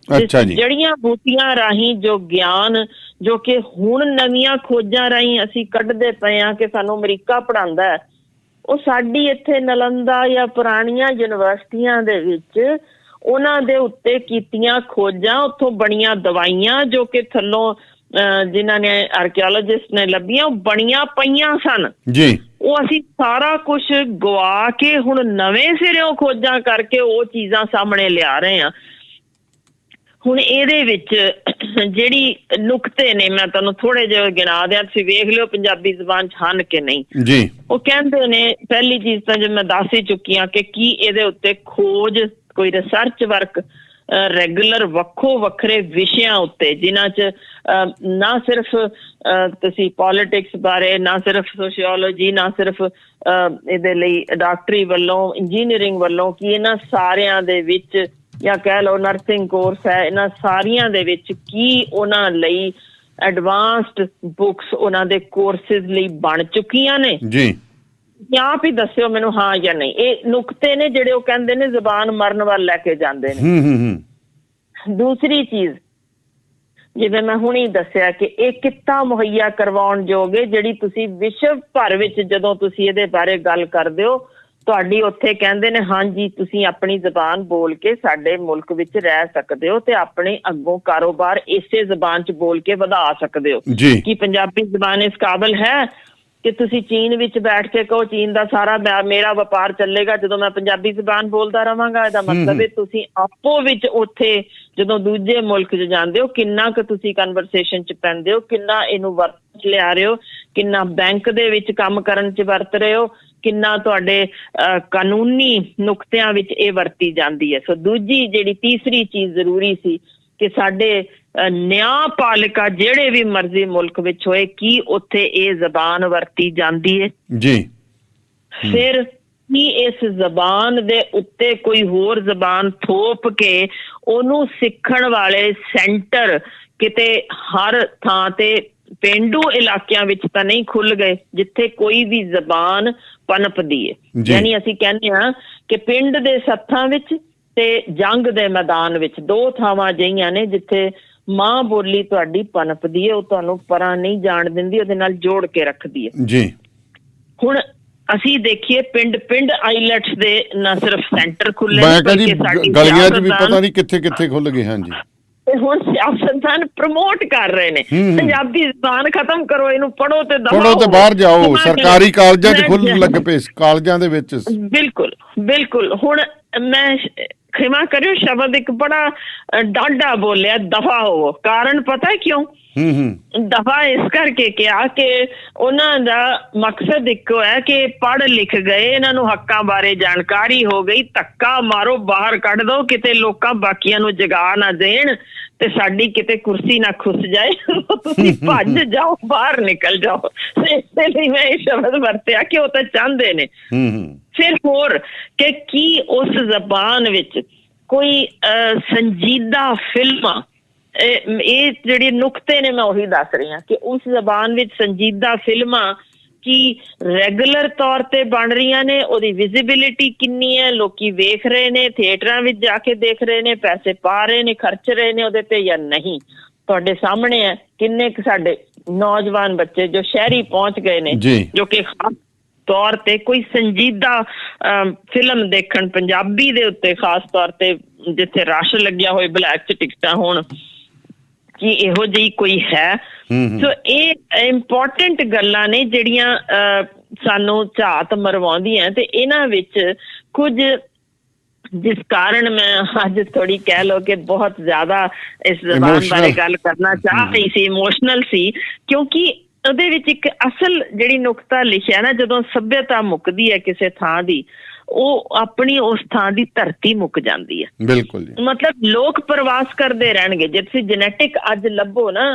ਜੜੀਆਂ ਬੂਟੀਆਂ ਰਾਹੀਂ ਜੋ ਗਿਆਨ ਜੋ ਕਿ ਹੁਣ ਨਵੀਆਂ ਖੋਜਾਂ ਰਾਹੀਂ ਅਸੀਂ ਕੱਢਦੇ ਪਏ ਹਾਂ ਕਿ ਸਾਨੂੰ ਅਮਰੀਕਾ ਪੜ੍ਹਾਉਂਦਾ ਹੈ, ਉਹ ਸਾਡੀ ਇੱਥੇ ਨਲੰਦਾ ਜਾਂ ਪੁਰਾਣੀਆਂ ਯੂਨੀਵਰਸਿਟੀਆਂ ਦੇ ਵਿੱਚ ਉਹਨਾਂ ਦੇ ਉੱਤੇ ਕੀਤੀਆਂ ਖੋਜਾਂ, ਉੱਥੋਂ ਬਣੀਆਂ ਦਵਾਈਆਂ ਜੋ ਕਿ ਥੱਲੋਂ ਜਿਨ੍ਹਾਂ ਨੇ ਆਰਕੀਓਲੋਜਿਸਟ ਨੇ ਲੱਭੀਆਂ ਉਹ ਬਣੀਆਂ ਪਈਆਂ ਸਨ ਜੀ। ਉਹ ਅਸੀਂ ਸਾਰਾ ਕੁਝ ਗਵਾ ਕੇ ਹੁਣ ਨਵੇਂ ਸਿਰਿਓਂ ਖੋਜਾਂ ਕਰਕੇ ਉਹ ਚੀਜ਼ਾਂ ਸਾਹਮਣੇ ਲਿਆ ਰਹੇ ਹਾਂ। ਹੁਣ ਇਹਦੇ ਵਿੱਚ ਜਿਹੜੀ ਨੁਕਤੇ ਨੇ ਮੈਂ ਤੁਹਾਨੂੰ ਥੋੜੇ ਜਿਹੇ ਗਿਣਾ ਦਿਆਂ, ਤੁਸੀਂ ਵੇਖ ਲਿਓ ਪੰਜਾਬੀ ਜ਼ਬਾਨ 'ਚ ਹਨ ਕਿ ਨਹੀਂ ਜੀ। ਉਹ ਕਹਿੰਦੇ ਨੇ ਪਹਿਲੀ ਚੀਜ਼ ਤਾਂ ਜੋ ਮੈਂ ਦੱਸ ਹੀ ਚੁੱਕੀ ਹਾਂ ਕਿ ਕੀ ਇਹਦੇ ਉੱਤੇ ਖੋਜ ਕੋਈ ਰਿਸਰਚ ਵਰਕ ਰੈਗੂਲਰ ਵੱਖੋ ਵੱਖਰੇ ਵਿਸ਼ਿਆਂ ਉੱਤੇ, ਜਿਨ੍ਹਾਂ 'ਚ ਨਾ ਸਿਰਫ ਤੁਸੀਂ ਪੋਲੀਟਿਕਸ ਬਾਰੇ, ਨਾ ਸਿਰਫ ਸੋਸ਼ੀਓਲੋਜੀ, ਨਾ ਸਿਰਫ ਇਹਦੇ ਲਈ ਡਾਕਟਰੀ ਵੱਲੋਂ, ਇੰਜੀਨੀਅਰਿੰਗ ਵੱਲੋਂ, ਕਿ ਇਹਨਾਂ ਸਾਰਿਆਂ ਦੇ ਵਿੱਚ ਜਾਂ ਕਹਿ ਲਓ ਨਰਸਿੰਗ ਕੋਰਸ ਹੈ, ਇਹਨਾਂ ਸਾਰੀਆਂ ਦੇ ਵਿੱਚ ਕੀ ਉਹਨਾਂ ਲਈ ਐਡਵਾਂਸਡ ਬੁੱਕਸ ਉਹਨਾਂ ਦੇ ਕੋਰਸਿਸ ਲਈ ਬਣ ਚੁੱਕੀਆਂ ਨੇ ਜੀ। ਆਪ ਹੀ ਦੱਸਿਓ ਮੈਨੂੰ ਹਾਂ ਜਾਂ ਨਹੀਂ। ਇਹ ਨੁਕਤੇ ਨੇ ਜਿਹੜੇ ਉਹ ਕਹਿੰਦੇ ਨੇ ਜ਼ਬਾਨ ਮਰਨ ਵੱਲ ਲੈ ਕੇ ਜਾਂਦੇ ਨੇ। ਦੂਸਰੀ ਚੀਜ਼ ਜਿਵੇਂ ਮੈਂ ਹੁਣੀ ਦੱਸਿਆ ਕਿ ਇਹ ਕਿੱਤਾ ਮੁਹੱਈਆ ਕਰਵਾਉਣ ਯੋਗ ਹੈ, ਜਿਹੜੀ ਤੁਸੀਂ ਵਿਸ਼ਵ ਭਰ ਵਿੱਚ ਜਦੋਂ ਤੁਸੀਂ ਇਹਦੇ ਬਾਰੇ ਗੱਲ ਕਰਦੇ ਹੋ ਤੁਹਾਡੀ ਉੱਥੇ ਕਹਿੰਦੇ ਨੇ ਹਾਂਜੀ ਤੁਸੀਂ ਆਪਣੀ ਜ਼ਬਾਨ ਬੋਲ ਕੇ ਸਾਡੇ ਮੁਲਕ ਵਿੱਚ ਰਹਿ ਸਕਦੇ ਹੋ ਤੇ ਆਪਣੇ ਅੱਗੋਂ ਕਾਰੋਬਾਰ ਇਸੇ ਜ਼ਬਾਨ 'ਚ ਬੋਲ ਕੇ ਵਧਾ ਸਕਦੇ ਹੋ। ਕਿ ਪੰਜਾਬੀ ਜ਼ਬਾਨ ਇਸ ਕਾਬਲ ਹੈ ਕਿ ਤੁਸੀਂ ਚੀਨ ਵਿੱਚ ਬੈਠ ਕੇ ਕਹੋ ਚੀਨ ਦਾ ਸਾਰਾ ਮੇਰਾ ਵਪਾਰ ਚੱਲੇਗਾ ਜਦੋਂ ਮੈਂ ਪੰਜਾਬੀ ਜ਼ਬਾਨ ਬੋਲਦਾ ਰਵਾਂਗਾ। ਇਹਦਾ ਮਤਲਬ ਹੈ ਤੁਸੀਂ ਆਪੋ ਵਿੱਚ ਉੱਥੇ ਜਦੋਂ ਦੂਜੇ ਮੁਲਕ 'ਚ ਜਾਂਦੇ ਹੋ ਕਿੰਨਾ ਕੁ ਤੁਸੀਂ ਕਨਵਰਸੇਸ਼ਨ 'ਚ ਪੈਂਦੇ ਹੋ, ਕਿੰਨਾ ਇਹਨੂੰ ਵਰਤ 'ਚ ਲਿਆ ਰਹੇ ਹੋ, ਕਿੰਨਾ ਬੈਂਕ ਦੇ ਵਿੱਚ ਕੰਮ ਕਰਨ 'ਚ ਵਰਤ ਰਹੇ ਹੋ, ਕਿੰਨਾ ਤੁਹਾਡੇ ਕਾਨੂੰਨੀ ਨੁਕਤਿਆਂ ਵਿੱਚ ਇਹ ਵਰਤੀ ਜਾਂਦੀ ਹੈ। ਸੋ ਦੂਜੀ ਜਿਹੜੀ ਤੀਸਰੀ ਚੀਜ਼ ਜ਼ਰੂਰੀ ਸੀ ਕਿ ਸਾਡੇ ਨਿਆਂਪਾਲਿਕਾ ਜਿਹੜੇ ਵੀ ਮਰਜ਼ੀ ਮੁਲਕ ਵਿੱਚ ਹੋਏ ਕੀ ਉੱਥੇ ਇਹ ਜ਼ਬਾਨ ਵਰਤੀ ਜਾਂਦੀ ਹੈ ਜੀ। ਫਿਰ ਕੀ ਇਸ ਜ਼ਬਾਨ ਦੇ ਉੱਤੇ ਕੋਈ ਹੋਰ ਜ਼ਬਾਨ ਥੋਪ ਕੇ ਉਹਨੂੰ ਸਿੱਖਣ ਵਾਲੇ ਸੈਂਟਰ ਕਿਤੇ ਹਰ ਥਾਂ ਤੇ ਪੇਂਡੂ ਇਲਾਕਿਆਂ ਵਿੱਚ ਤਾਂ ਨਹੀਂ ਖੁੱਲ ਗਏ ਜਿੱਥੇ ਕੋਈ ਵੀ ਜ਼ਬਾਨ ਪਨਪਦੀ ਹੈ। ਯਾਨੀ ਅਸੀਂ ਕਹਿੰਦੇ ਹਾਂ ਕਿ ਪਿੰਡ ਦੇ ਸੱਥਾਂ ਵਿੱਚ ਤੇ ਜੰਗ ਦੇ ਮੈਦਾਨ ਵਿੱਚ ਦੋ ਥਾਵਾਂ ਅਜਿਹੀਆਂ ਨੇ ਜਿੱਥੇ ਮਾਂ ਬੋਲੀ ਤੁਹਾਡੀ ਪਨਪਦੀ ਹੈ, ਉਹ ਤੁਹਾਨੂੰ ਪਰਾਂ ਨਹੀਂ ਜਾਣ ਦਿੰਦੀ, ਉਹਦੇ ਨਾਲ ਜੋੜ ਕੇ ਰੱਖਦੀ ਹੈ ਜੀ। ਹੁਣ ਅਸੀਂ ਦੇਖੀਏ ਪਿੰਡ ਪਿੰਡ ਆਈਲੈਟਸ ਦੇ ਨਾ ਸਿਰਫ ਸੈਂਟਰ ਖੁੱਲੇ ਗਲੀਆਂ 'ਚ ਵੀ ਪਤਾ ਨਹੀਂ ਕਿੱਥੇ ਕਿੱਥੇ ਖੁੱਲ ਗਏ। ਹਾਂਜੀ ਤੇ ਹੁਣ ਸਿਆਸਤਦਾਨ ਪ੍ਰਮੋਟ ਕਰ ਰਹੇ ਨੇ ਪੰਜਾਬੀ ਜ਼ਬਾਨ ਖਤਮ ਕਰੋ, ਇਹਨੂੰ ਪੜ੍ਹੋ ਤੇ ਪੜ੍ਹੋ ਤੇ ਬਾਹਰ ਜਾਓ। ਸਰਕਾਰੀ ਕਾਲਜਾਂ 'ਚ ਖੁੱਲ੍ਹਣ ਲੱਗ ਪਏ, ਕਾਲਜਾਂ ਦੇ ਵਿੱਚ। ਬਿਲਕੁਲ ਬਿਲਕੁਲ। ਹੁਣ ਮੈਂ ਖਿਮਾ ਕਰਿਓ ਸ਼ਬਦ ਇੱਕ ਬੜਾ ਡਾਢਾ ਬੋਲਿਆ, ਦਫਾ ਹੋਵੋ। ਕਾਰਨ ਪਤਾ ਕਿਉਂ ਦਫਾ ਇਸ ਕਰਕੇ ਕਿਹਾ ਕਿ ਉਹਨਾਂ ਦਾ ਮਕਸਦ ਇੱਕੋ ਹੈ ਕਿ ਪੜ੍ਹ ਲਿਖ ਗਏ, ਇਹਨਾਂ ਨੂੰ ਹੱਕਾਂ ਬਾਰੇ ਜਾਣਕਾਰੀ ਹੋ ਗਈ, ਧੱਕਾ ਮਾਰੋ ਬਾਹਰ ਕੱਢ ਦੋ ਕਿਤੇ ਲੋਕਾਂ ਬਾਕੀਆਂ ਨੂੰ ਜਗਾ ਨਾ ਦੇਣ ਤੇ ਸਾਡੀ ਕਿਤੇ ਕੁਰਸੀ ਨਾ ਖੁੱਸ ਜਾਏ, ਤੁਸੀਂ ਭੱਜ ਜਾਓ, ਬਾਹਰ ਨਿਕਲ ਜਾਓ। ਇਸੇ ਲਈ ਮੈਂ ਇਹ ਸ਼ਬਦ ਵਰਤਿਆ ਕਿ ਉਹ ਤਾਂ ਚਾਹੁੰਦੇ ਨੇ। ਫਿਰ ਹੋਰ ਕਿ ਕੀ ਉਸ ਜ਼ਬਾਨ ਵਿੱਚ ਕੋਈ ਸੰਜੀਦਾ ਫਿਲਮਾਂ ਇਹ ਜਿਹੜੇ ਨੁਕਤੇ ਨੇ ਮੈਂ ਉਹੀ ਦੱਸ ਰਹੀ ਹਾਂ ਕਿ ਉਸ ਜ਼ਬਾਨ ਵਿੱਚ ਸੰਜੀਦਾ ਫਿਲਮਾਂ ਕੀ ਰੈਗੂਲਰ ਤੌਰ ਤੇ ਬਣ ਰਹੀਆਂ ਨੇ, ਉਹਦੀ ਵਿਜ਼ਿਬਿਲਿਟੀ ਕਿੰਨੀ ਹੈ, ਲੋਕੀ ਵੇਖ ਰਹੇ ਨੇ, ਥੀਏਟਰਾਂ ਵਿੱਚ ਜਾ ਕੇ ਦੇਖ ਰਹੇ ਨੇ, ਪੈਸੇ ਪਾ ਰਹੇ ਨੇ, ਖਰਚ ਰਹੇ ਨੇ ਉਹਦੇ ਤੇ ਜਾਂ ਨਹੀਂ। ਤੁਹਾਡੇ ਸਾਹਮਣੇ ਹੈ ਕਿੰਨੇ ਕੁ ਸਾਡੇ ਨੌਜਵਾਨ ਬੱਚੇ ਜੋ ਸ਼ਹਿਰੀ ਪਹੁੰਚ ਗਏ ਨੇ, ਜੋ ਕਿ ਖਾਸ ਤੌਰ ਤੇ ਕੋਈ ਸੰਜੀਦਾ ਫਿਲਮ ਦੇਖਣ ਪੰਜਾਬੀ ਦੇ ਉੱਤੇ, ਖਾਸ ਤੌਰ ਤੇ ਜਿੱਥੇ ਰਸ਼ ਲੱਗਿਆ ਹੋਏ, ਬਲੈਕ 'ਚ ਟਿਕਟਾਂ ਹੋਣ, ਕਿ ਇਹੋ ਜਿਹੀ ਕੋਈ ਹੈ। ਸੋ ਇਹ ਇੰਪੋਰਟੈਂਟ ਗੱਲਾਂ ਨੇ ਜਿਹੜੀਆਂ ਸਾਨੂੰ ਝਾਤ ਮਰਵਾਉਂਦੀਆਂ, ਤੇ ਇਹਨਾਂ ਵਿੱਚ ਕੁਝ ਜਿਸ ਕਾਰਨ ਮੈਂ ਅੱਜ ਥੋੜੀ ਕਹਿ ਲਓ ਕਿ ਬਹੁਤ ਜ਼ਿਆਦਾ ਇਸ ਜ਼ਬਾਨ ਬਾਰੇ ਗੱਲ ਕਰਨਾ ਚਾਹ ਰਹੀ ਸੀ, ਇਮੋਸ਼ਨਲ ਸੀ, ਕਿਉਂਕਿ ਉਹਦੇ ਵਿੱਚ ਇੱਕ ਅਸਲ ਜਿਹੜੀ ਨੁਕਤਾ ਲਿਖਿਆ ਨਾ, ਜਦੋਂ ਸੱਭਿਅਤਾ ਮੁੱਕਦੀ ਹੈ ਕਿਸੇ ਥਾਂ ਦੀ, ਉਹ ਆਪਣੀ ਉਸ ਥਾਂ ਦੀ ਧਰਤੀ ਮੁੱਕ ਜਾਂਦੀ ਹੈ। ਬਿਲਕੁਲ ਜੀ। ਮਤਲਬ ਲੋਕ ਪ੍ਰਵਾਸ ਕਰਦੇ ਰਹਿਣਗੇ। ਜੇ ਤੁਸੀਂ ਜੈਨੇਟਿਕ ਅੱਜ ਲੱਭੋ ਨਾ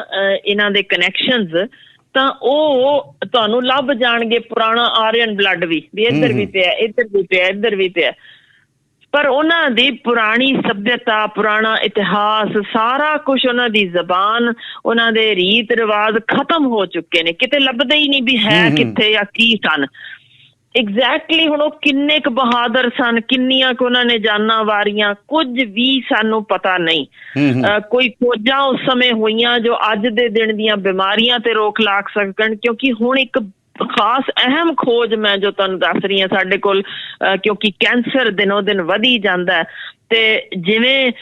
ਇਹਨਾਂ ਦੇ ਕਨੈਕਸ਼ਨਸ, ਤਾਂ ਉਹ ਤੁਹਾਨੂੰ ਲੱਭ ਜਾਣਗੇ ਪੁਰਾਣਾ ਆਰੀਅਨ ਬਲੱਡ ਵੀ ਇੱਧਰ ਵੀ ਪਿਆ, ਇੱਧਰ ਵੀ ਪਿਆ, ਇੱਧਰ ਵੀ ਪਿਆ। ਪਰ ਉਹਨਾਂ ਦੀ ਪੁਰਾਣੀ ਸੱਭਿਅਤਾ, ਪੁਰਾਣਾ ਇਤਿਹਾਸ, ਸਾਰਾ ਕੁਛ, ਉਹਨਾਂ ਦੀ ਜ਼ਬਾਨ, ਉਹਨਾਂ ਦੇ ਰੀਤ ਰਿਵਾਜ ਖਤਮ ਹੋ ਚੁੱਕੇ ਨੇ, ਕਿਤੇ ਲੱਭਦੇ ਹੀ ਨਹੀਂ ਵੀ ਹੈ ਕਿੱਥੇ ਜਾਂ ਕੀ ਸਨ। ਐਗਜ਼ੈਕਟਲੀ ਹੁਣ ਉਹ ਕਿੰਨੇ ਕੁ ਬਹਾਦਰ ਸਨ, ਕਿੰਨੀਆਂ ਕੁ ਉਹਨਾਂ ਨੇ ਜਾਨਾਂ ਵਾਰੀਆਂ, ਕੁਝ ਵੀ ਸਾਨੂੰ ਪਤਾ ਨਹੀਂ। ਕੋਈ ਖੋਜਾਂ ਉਸ ਸਮੇਂ ਹੋਈਆਂ ਜੋ ਅੱਜ ਦੇ ਦਿਨ ਦੀਆਂ ਬਿਮਾਰੀਆਂ ਤੇ ਰੋਕ ਲਾ ਸਕਣ, ਕਿਉਂਕਿ ਹੁਣ ਇੱਕ ਖਾਸ ਅਹਿਮ ਖੋਜ ਮੈਂ ਜੋ ਤੁਹਾਨੂੰ ਦੱਸ ਰਹੀ ਹਾਂ ਸਾਡੇ ਕੋਲ, ਕਿਉਂਕਿ ਕੈਂਸਰ ਦਿਨੋਂ ਦਿਨ ਵਧੀ ਜਾਂਦਾ, ਤੇ ਜਿਵੇਂ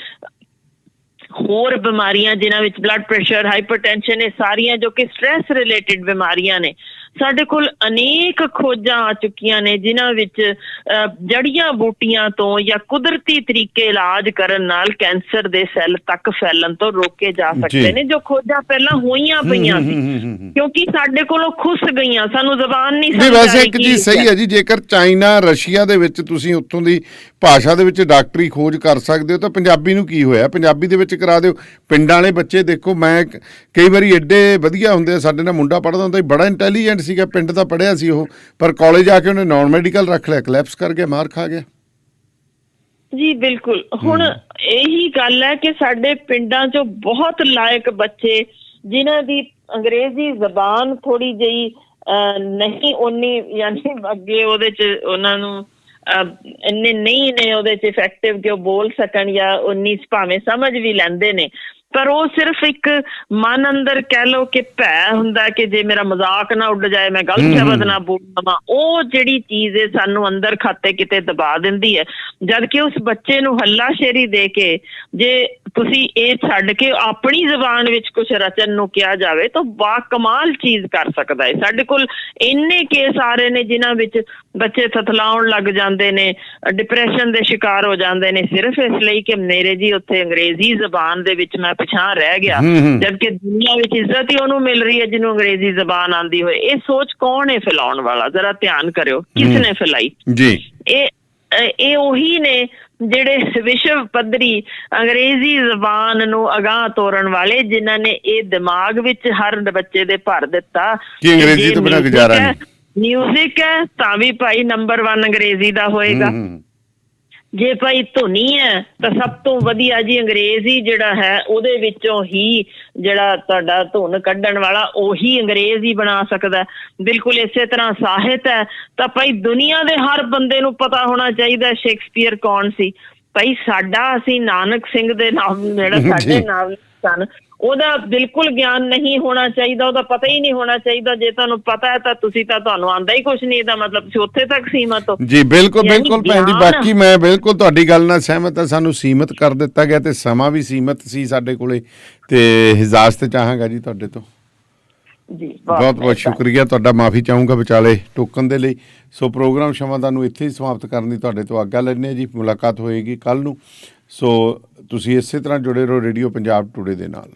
ਹੋਰ ਬਿਮਾਰੀਆਂ ਜਿਨ੍ਹਾਂ ਵਿੱਚ ਬਲੱਡ ਪ੍ਰੈਸ਼ਰ, ਹਾਈਪਰਟੈਂਸ਼ਨ, ਇਹ ਸਾਰੀਆਂ ਜੋ ਕਿ ਸਟ੍ਰੈਸ ਰਿਲੇਟਿਡ ਬਿਮਾਰੀਆਂ ਨੇ, ਸਾਡੇ ਕੋਲ ਅਨੇਕ ਖੋਜਾਂ ਆ ਚੁੱਕੀਆਂ ਨੇ ਜਿਨ੍ਹਾਂ ਵਿੱਚ ਜੜੀਆਂ ਬੂਟੀਆਂ ਤੋਂ ਜਾਂ ਕੁਦਰਤੀ ਤਰੀਕੇ ਇਲਾਜ ਕਰਨ ਨਾਲ ਕੈਂਸਰ ਦੇ ਸੈੱਲ ਤੱਕ ਫੈਲਣ ਤੋਂ ਰੋਕੇ ਜਾ ਸਕਦੇ ਨੇ, ਜੋ ਖੋਜਾਂ ਪਹਿਲਾਂ ਹੋਈਆਂ ਪਈਆਂ ਸੀ, ਕਿਉਂਕਿ ਸਾਡੇ ਕੋਲੋਂ ਖੁੱਸ ਗਈਆਂ, ਸਾਨੂੰ ਜ਼ਬਾਨ ਨਹੀਂ ਸਮਝ ਆ ਰਹੀ। ਵੈਸੇ ਇੱਕ ਚੀਜ਼ ਸਹੀ ਹੈ ਜੀ, ਜੇਕਰ ਚਾਈਨਾ, ਰਸ਼ੀਆ ਦੇ ਵਿੱਚ ਤੁਸੀਂ ਉੱਥੋਂ ਦੀ ਭਾਸ਼ਾ ਦੇ ਵਿੱਚ ਡਾਕਟਰੀ ਖੋਜ ਕਰ ਸਕਦੇ ਹੋ, ਤਾਂ ਪੰਜਾਬੀ ਨੂੰ ਕੀ ਹੋਇਆ? ਪੰਜਾਬੀ ਦੇ ਵਿੱਚ ਕਰਾ ਦਿਓ। ਪਿੰਡਾਂ ਵਾਲੇ ਬੱਚੇ ਦੇਖੋ, ਮੈਂ ਕਈ ਵਾਰੀ ਐਡੇ ਵਧੀਆ ਹੁੰਦੇ ਆ, ਸਾਡੇ ਨਾਲ ਮੁੰਡਾ ਪੜ੍ਹਦਾ ਹੁੰਦਾ, ਬੜਾ ਇੰਟੈਲੀਜੈਂਟ ਸੀਗਾ, ਪਿੰਡ ਦਾ ਪੜ੍ਹਿਆ ਸੀ ਉਹ, ਪਰ ਕਾਲਜ ਆ ਕੇ ਉਹਨੇ ਨਾਨ ਮੈਡੀਕਲ ਰੱਖ ਲਿਆ, ਕਲੈਪਸ ਕਰ ਗਿਆ, ਮਾਰ ਖਾ ਗਿਆ। ਜੀ ਬਿਲਕੁਲ। ਹੁਣ ਇਹੀ ਗੱਲ ਹੈ ਕਿ ਸਾਡੇ ਪਿੰਡਾਂ 'ਚੋਂ ਬਹੁਤ ਲਾਇਕ ਬੱਚੇ ਜਿਨ੍ਹਾਂ ਦੀ ਅੰਗਰੇਜ਼ੀ ਜ਼ਬਾਨ ਥੋੜੀ ਜਿਹੀ ਨਹੀਂ ਓਨੀ, ਯਾਨੀ ਅੱਗੇ ਉਹਦੇ 'ਚ ਉਹਨਾਂ ਨੂੰ ਇੰਨੇ ਨਹੀਂ ਨੇ ਉਹਦੇ 'ਚ ਇਫੈਕਟਿਵ ਕਿ ਉਹ ਬੋਲ ਸਕਣ, ਜਾਂ ਉਨੀ ਭਾਵੇਂ ਸਮਝ ਵੀ ਲੈਂਦੇ ਨੇ, ਪਰ ਉਹ ਸਿਰਫ ਇੱਕ ਮਨ ਅੰਦਰ ਕਹਿ ਲਓ ਕਿ ਭੈ ਹੁੰਦਾ ਕਿ ਜੇ ਮੇਰਾ ਮਜ਼ਾਕ ਨਾ ਉੱਡ ਜਾਏ, ਮੈਂ ਗਲਤ ਸ਼ਬਦ ਨਾ ਬੋਲ ਦਵਾਂ, ਉਹ ਜਿਹੜੀ ਚੀਜ਼ ਹੈ ਸਾਨੂੰ ਅੰਦਰ ਖਾਤੇ ਕਿਤੇ ਦਬਾ ਦਿੰਦੀ ਹੈ। ਜਦ ਕਿ ਉਸ ਬੱਚੇ ਨੂੰ ਹੱਲਾਸ਼ੇਰੀ ਦੇ ਕੇ ਜੇ ਤੁਸੀਂ ਇਹ ਛੱਡ ਕੇ ਆਪਣੀ ਜ਼ਬਾਨ ਵਿੱਚ ਕੁਛ ਰਚਨ ਨੂੰ ਕਿਹਾ ਜਾਵੇ ਤਾਂ ਬਾ ਕਮਾਲ ਚੀਜ਼ ਕਰ ਸਕਦਾ ਹੈ। ਸਾਡੇ ਕੋਲ ਇੰਨੇ ਕੇਸ ਆ ਰਹੇ ਨੇ ਜਿਨ੍ਹਾਂ ਵਿੱਚ ਬੱਚੇ ਥਥਲਾਉਣ ਲੱਗ ਜਾਂਦੇ ਨੇ, ਡਿਪਰੈਸ਼ਨ ਦੇ ਸ਼ਿਕਾਰ ਹੋ ਜਾਂਦੇ ਨੇ, ਸਿਰਫ ਇਸ ਲਈ ਕਿ ਮੇਰੇ ਜੀ ਉੱਥੇ ਅੰਗਰੇਜ਼ੀ ਜ਼ਬਾਨ ਦੇ ਵਿੱਚ ਮੈਂ ਪਿਛਾਂ ਰਹਿ ਗਿਆ, ਜਦਕਿ ਦੁਨੀਆ ਵਿੱਚ ਇੱਜ਼ਤ ਹੀ ਉਹਨੂੰ ਮਿਲ ਰਹੀ ਹੈ ਜਿਹਨੂੰ ਅੰਗਰੇਜ਼ੀ ਜ਼ਬਾਨ ਆਉਂਦੀ ਹੋਏ। ਇਹ ਸੋਚ ਕੌਣ ਹੈ ਫੈਲਾਉਣ ਵਾਲਾ? ਜ਼ਰਾ ਧਿਆਨ ਕਰਿਓ, ਕਿਸ ਨੇ ਫੈਲਾਈ? ਜੀ ਇਹ ਉਹੀ ਨੇ ਜਿਹੜੇ ਵਿਸ਼ਵ ਪੱਧਰੀ ਅੰਗਰੇਜ਼ੀ ਜ਼ਬਾਨ ਨੂੰ ਅਗਾਂਹ ਤੋਰਨ ਵਾਲੇ, ਜਿਨ੍ਹਾਂ ਨੇ ਇਹ ਦਿਮਾਗ ਵਿੱਚ ਹਰ ਬੱਚੇ ਦੇ ਭਰ ਦਿੱਤਾ ਕਿ ਅੰਗਰੇਜ਼ੀ ਤੋਂ ਬਿਨਾਂ ਗੁਜ਼ਾਰਾ ਨਹੀਂ। ਮਿਊਜ਼ਿਕ ਹੈ ਤਾਂ ਵੀ ਭਾਈ ਨੰਬਰ 1 ਅੰਗਰੇਜ਼ੀ ਦਾ ਹੋਏਗਾ, ਜੇ ਭਾਈ ਧੁਨੀ ਹੈ ਤਾਂ ਸਭ ਤੋਂ ਵਧੀਆ ਜੀ ਅੰਗਰੇਜ਼ੀ ਜਿਹੜਾ ਹੈ ਉਹਦੇ ਵਿੱਚੋਂ ਹੀ ਜਿਹੜਾ ਤੁਹਾਡਾ ਧੁਨ ਕੱਢਣ ਵਾਲਾ ਉਹੀ ਅੰਗਰੇਜ਼ ਹੀ ਬਣਾ ਸਕਦਾ। ਬਿਲਕੁਲ ਇਸੇ ਤਰ੍ਹਾਂ ਸਾਹਿਤ ਹੈ ਤਾਂ ਭਾਈ ਦੁਨੀਆ ਦੇ ਹਰ ਬੰਦੇ ਨੂੰ ਪਤਾ ਹੋਣਾ ਚਾਹੀਦਾ ਸ਼ੇਕਸਪੀਅਰ ਕੌਣ ਸੀ। ਭਾਈ ਸਾਡਾ, ਅਸੀਂ ਨਾਨਕ ਸਿੰਘ ਦੇ ਨਾਮ ਜਿਹੜਾ ਸਾਡੇ ਨਾਮ ਸਨ, ਉਹਦਾ ਬਿਲਕੁਲ ਗਿਆਨ ਨਹੀਂ ਹੋਣਾ ਚਾਹੀਦਾ, ਉਹਦਾ ਪਤਾ ਹੀ ਨਹੀਂ ਹੋਣਾ ਚਾਹੀਦਾ। ਜੇ ਤੁਹਾਨੂੰ ਪਤਾ ਹੈ ਤਾਂ ਤੁਹਾਨੂੰ ਆਉਂਦਾ ਹੀ ਕੁਛ ਨਹੀਂ, ਇਹਦਾ ਮਤਲਬ ਤੁਸੀਂ ਉੱਥੇ ਤੱਕ ਸੀਮਤ ਹੋ। ਜੀ ਬਿਲਕੁਲ ਬਿਲਕੁਲ ਭੈਣ ਜੀ, ਬਾਕੀ ਮੈਂ ਬਿਲਕੁਲ ਤੁਹਾਡੀ ਗੱਲ ਨਾਲ ਸਹਿਮਤ ਹਾਂ। ਸਾਨੂੰ ਸੀਮਤ ਕਰ ਦਿੱਤਾ ਗਿਆ ਤੇ ਸਮਾਂ ਵੀ ਸੀਮਤ ਸੀ ਸਾਡੇ ਕੋਲੇ, ਤੇ ਇਜਾਜ਼ਤ ਚਾਹਾਂਗਾ ਜੀ ਤੁਹਾਡੇ ਤੋਂ। ਜੀ ਬਹੁਤ ਬਹੁਤ ਸ਼ੁਕਰੀਆ ਤੁਹਾਡਾ, ਮਾਫੀ ਚਾਹੂੰਗਾ ਵਿਚਾਲੇ ਟੋਕਣ ਦੇ ਲਈ। ਸੋ ਪ੍ਰੋਗਰਾਮ ਸ਼ਮਾਂ ਨੂੰ ਇੱਥੇ ਹੀ ਸਮਾਪਤ ਕਰਨ ਦੀ ਤੁਹਾਡੇ ਤੋਂ ਆਗਿਆ ਲੈਂਦੇ ਹਾਂ ਜੀ। ਮੁਲਾਕਾਤ ਹੋਏਗੀ ਕੱਲ੍ਹ ਨੂੰ। ਸੋ ਤੁਸੀਂ ਇਸੇ ਤਰ੍ਹਾਂ ਜੁੜੇ ਰਹੋ ਰੇਡੀਓ ਪੰਜਾਬ ਟੂਡੇ ਦੇ ਨਾਲ।